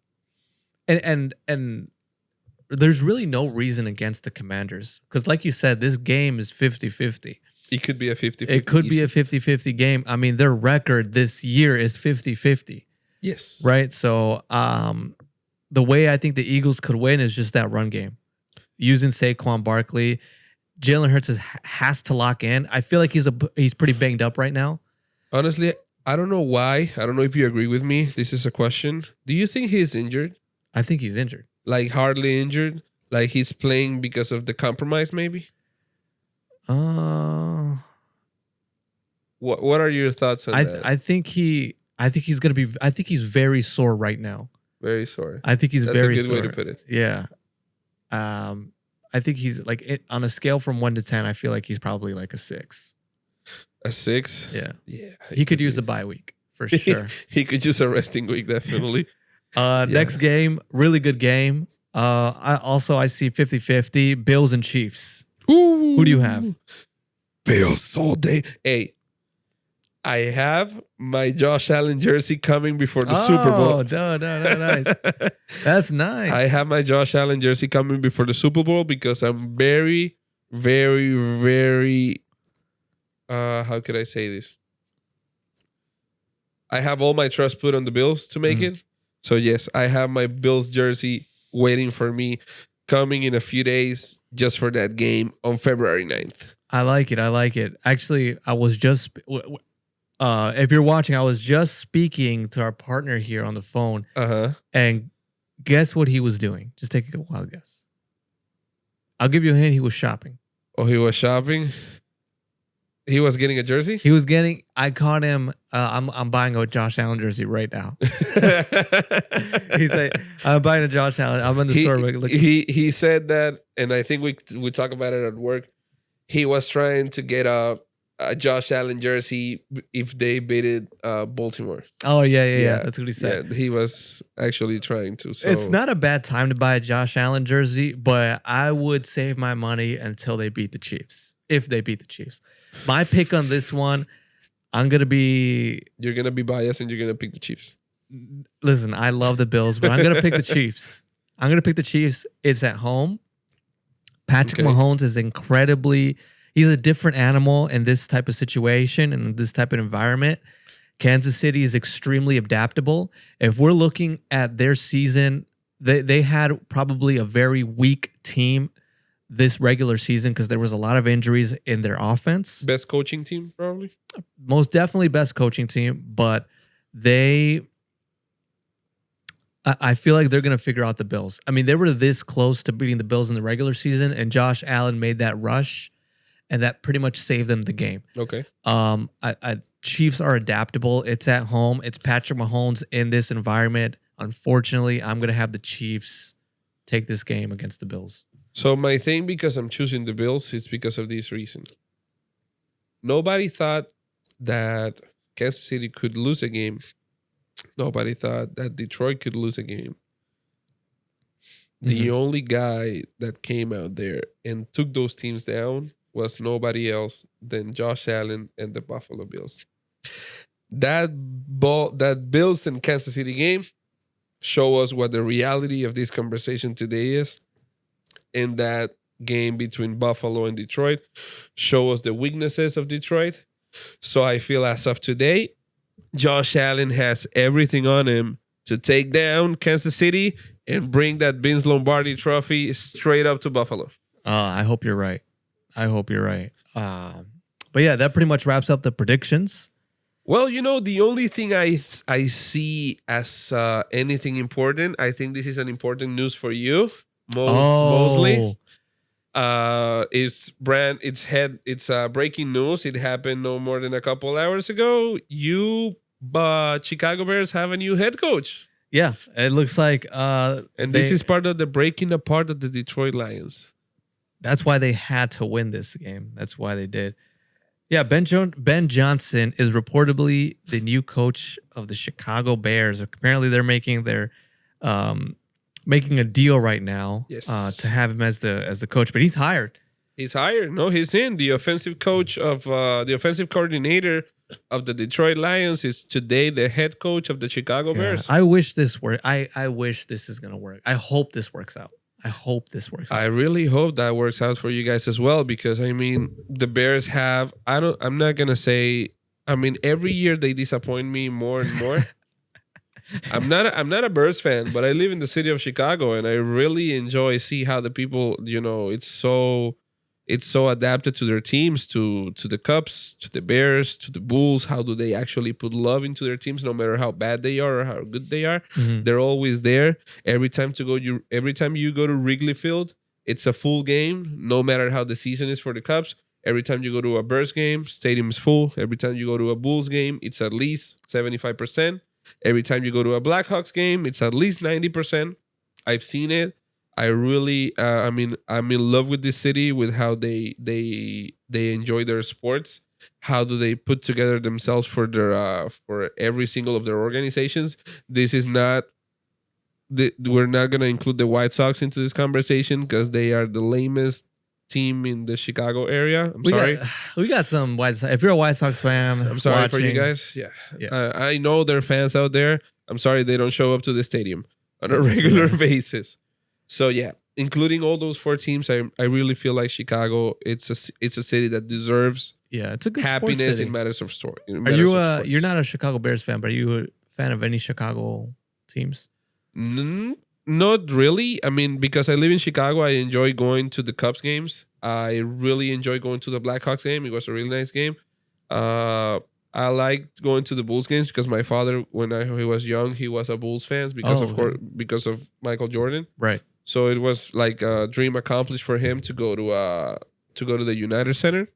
there's really no reason against the Commanders because, like you said, this game is 50-50. It could be a 50-50. It could be a 50-50 game. I mean, their record this year is 50-50. Yes. Right? So the way I think the Eagles could win is just that run game. Using Saquon Barkley. Jalen Hurts has to lock in. I feel like he's pretty banged up right now. Honestly, I don't know why. I don't know if you agree with me. This is a question. Do you think he's injured? I think he's injured. Like hardly injured? Like he's playing because of the compromise maybe? What are your thoughts on that? I think he's very sore right now. Very sore. I think he's very sore. That's a good way to put it. Yeah. I think he's like on a scale from 1 to 10, I feel like he's probably like a 6. A 6? Yeah. Yeah. He could use a bye week for sure. He could use a resting week, definitely. Next game, really good game. I see 50-50, Bills and Chiefs. Ooh. Who do you have? Bills all day. Hey, I have my Josh Allen jersey coming before the Super Oh, Bowl. no, nice. That's nice. I have my Josh Allen jersey coming before the Super Bowl because I'm very, very, very. How could I say this? I have all my trust put on the Bills to make it. So yes, I have my Bills jersey waiting for me, coming in a few days just for that game on February 9th. I like it. I like it. Actually, I was just if you're watching, I was just speaking to our partner here on the phone, and guess what he was doing? Just take a wild guess. I'll give you a hint. He was shopping. Oh, he was shopping. He was getting a jersey. He was getting. I caught him. I'm buying a Josh Allen jersey right now. He's like, I'm buying a Josh Allen. I'm in the store. He said that, and I think we talk about it at work. He was trying to get a Josh Allen jersey if they beat Baltimore. Oh yeah. That's what he said. Yeah, he was actually trying to. So. It's not a bad time to buy a Josh Allen jersey, but I would save my money until they beat the Chiefs. If they beat the Chiefs. My pick on this one, you're gonna be biased and you're gonna pick the Chiefs. Listen, I love the Bills, but I'm gonna pick the Chiefs. I'm gonna pick the Chiefs. It's at home. Patrick Mahomes is he's a different animal in this type of situation and in this type of environment. Kansas City is extremely adaptable. If we're looking at their season, they had probably a very weak team this regular season because there was a lot of injuries in their offense. Best coaching team, probably? Most definitely best coaching team, but I feel like they're going to figure out the Bills. I mean, they were this close to beating the Bills in the regular season, and Josh Allen made that rush, and that pretty much saved them the game. Okay. Chiefs are adaptable. It's at home. It's Patrick Mahomes in this environment. Unfortunately, I'm going to have the Chiefs take this game against the Bills. So my thing, because I'm choosing the Bills, is because of this reason. Nobody thought that Kansas City could lose a game. Nobody thought that Detroit could lose a game. The only guy that came out there and took those teams down was nobody else than Josh Allen and the Buffalo Bills. That Bills and Kansas City game show us what the reality of this conversation today is. In that game between Buffalo and Detroit, show us the weaknesses of Detroit. So I feel as of today, Josh Allen has everything on him to take down Kansas City and bring that Vince Lombardi trophy straight up to Buffalo. I hope you're right. But yeah, that pretty much wraps up the predictions. Well, the only thing I see as anything important, I think this is an important news for you. Mostly, it's breaking news. It happened no more than a couple hours ago. Chicago Bears have a new head coach. Yeah, it looks like this is part of the breaking apart of the Detroit Lions. That's why they had to win this game. That's why they did. Yeah, Ben Johnson is reportedly the new coach of the Chicago Bears. Apparently, they're making a deal right now to have him as the coach, but he's hired. He's hired. No, he's in. The offensive coach of the offensive coordinator of the Detroit Lions is today the head coach of the Chicago Bears. I wish this worked. I wish this is gonna work. I hope this works out. I really hope that works out for you guys as well, because I mean the Bears have I'm not gonna say, I mean, every year they disappoint me more and more. I'm not a Bears fan, but I live in the city of Chicago and I really enjoy see how the people, it's so adapted to their teams, to the Cubs, to the Bears, to the Bulls. How do they actually put love into their teams, no matter how bad they are or how good they are? They're always there. Every time you go to Wrigley Field, it's a full game, no matter how the season is for the Cubs. Every time you go to a Bears game, stadium is full. Every time you go to a Bulls game, it's at least 75%. Every time you go to a Blackhawks game, it's at least 90%. I've seen it. I really, I'm in love with this city, with how they enjoy their sports. How do they put together themselves for every single of their organizations? This is not. We're not gonna include the White Sox into this conversation because they are the lamest team in the Chicago area. I'm We sorry. we got some White Sox. If you're a White Sox fan, I'm sorry for you watching, guys. Yeah. Yeah. I know there are fans out there. I'm sorry they don't show up to the stadium on a regular basis. So yeah, including all those 4 teams, I really feel like Chicago, it's a city that deserves Yeah, it's a good sports happiness city. in matters of story. Are you you're not a Chicago Bears fan, but are you a fan of any Chicago teams? Not really. I mean, because I live in Chicago, I enjoy going to the Cubs games. I really enjoy going to the Blackhawks game. It was a really nice game. I liked going to the Bulls games because my father, when he was young, he was a Bulls fan because because of Michael Jordan. Right. So it was like a dream accomplished for him to go to the United Center.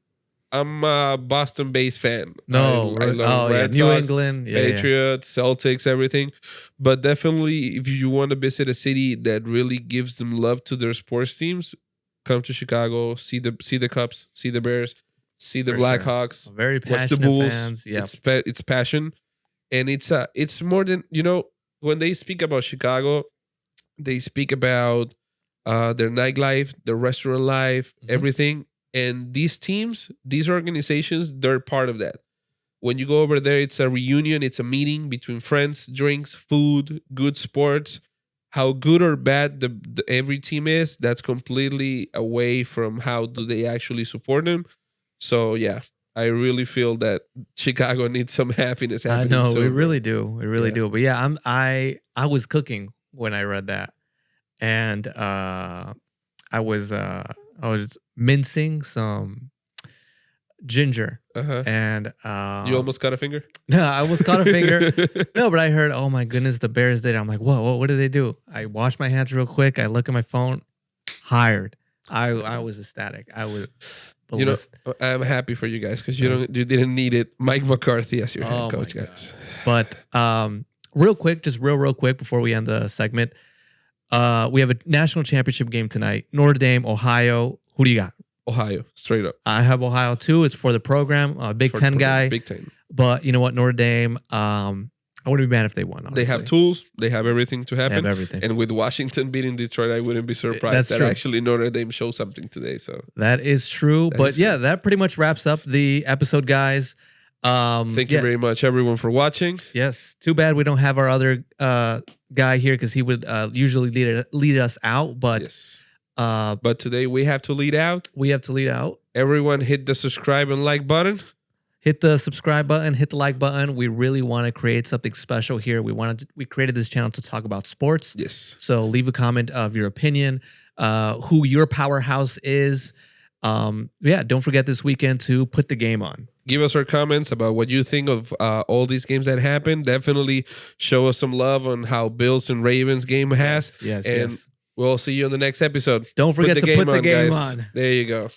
I'm a Boston-based fan. No, I love Red New Sox, England, Patriots, Celtics, everything. But definitely, if you want to visit a city that really gives them love to their sports teams, come to Chicago, see the Cubs, see the Bears, see the Blackhawks. Sure. Very passionate watch the Bulls. fans. Yeah, It's passion, and it's more than when they speak about Chicago, they speak about their nightlife, their restaurant life, everything. And these teams, these organizations, they're part of that. When you go over there, it's a reunion, it's a meeting between friends, drinks, food, good sports. How good or bad the every team is, that's completely away from how do they actually support them. So yeah, I really feel that Chicago needs some happiness I happening. know soon, we bro. really do. We really do. But yeah, I was cooking when I read that, and I was mincing some ginger, and You almost got a finger? no, I almost caught a finger. No, but I heard, oh my goodness, the Bears did it. I'm like, whoa, what did they do? I washed my hands real quick. I look at my phone, hired. I was ecstatic. I was. I'm happy for you guys because you didn't need it. Mike McCarthy as your head coach, guys. But real quick before we end the segment, we have a national championship game tonight. Notre Dame, Ohio. Who do you got? Ohio, straight up. I have Ohio too. It's for the program. Big Ten guy. Big Ten. But you know what? Notre Dame. I wouldn't be mad if they won. Honestly. They have tools. They have everything to happen. They have everything. And with Washington beating Detroit, I wouldn't be surprised that actually Notre Dame shows something today. So that is true. But yeah, that pretty much wraps up the episode, guys. Thank you very much, everyone, for watching. Yes. Too bad we don't have our other guy here because he would usually lead us out. But but today we have to lead out. Everyone hit the subscribe and like button. Hit the subscribe button, hit the like button. We really want to create something special here. We created this channel to talk about sports. Yes. So leave a comment of your opinion, who your powerhouse is. Don't forget this weekend to put the game on. Give us our comments about what you think of all these games that happened. Definitely show us some love on how Bills and Ravens game has. Yes. And we'll see you on the next episode. Don't forget to put the game on. There you go.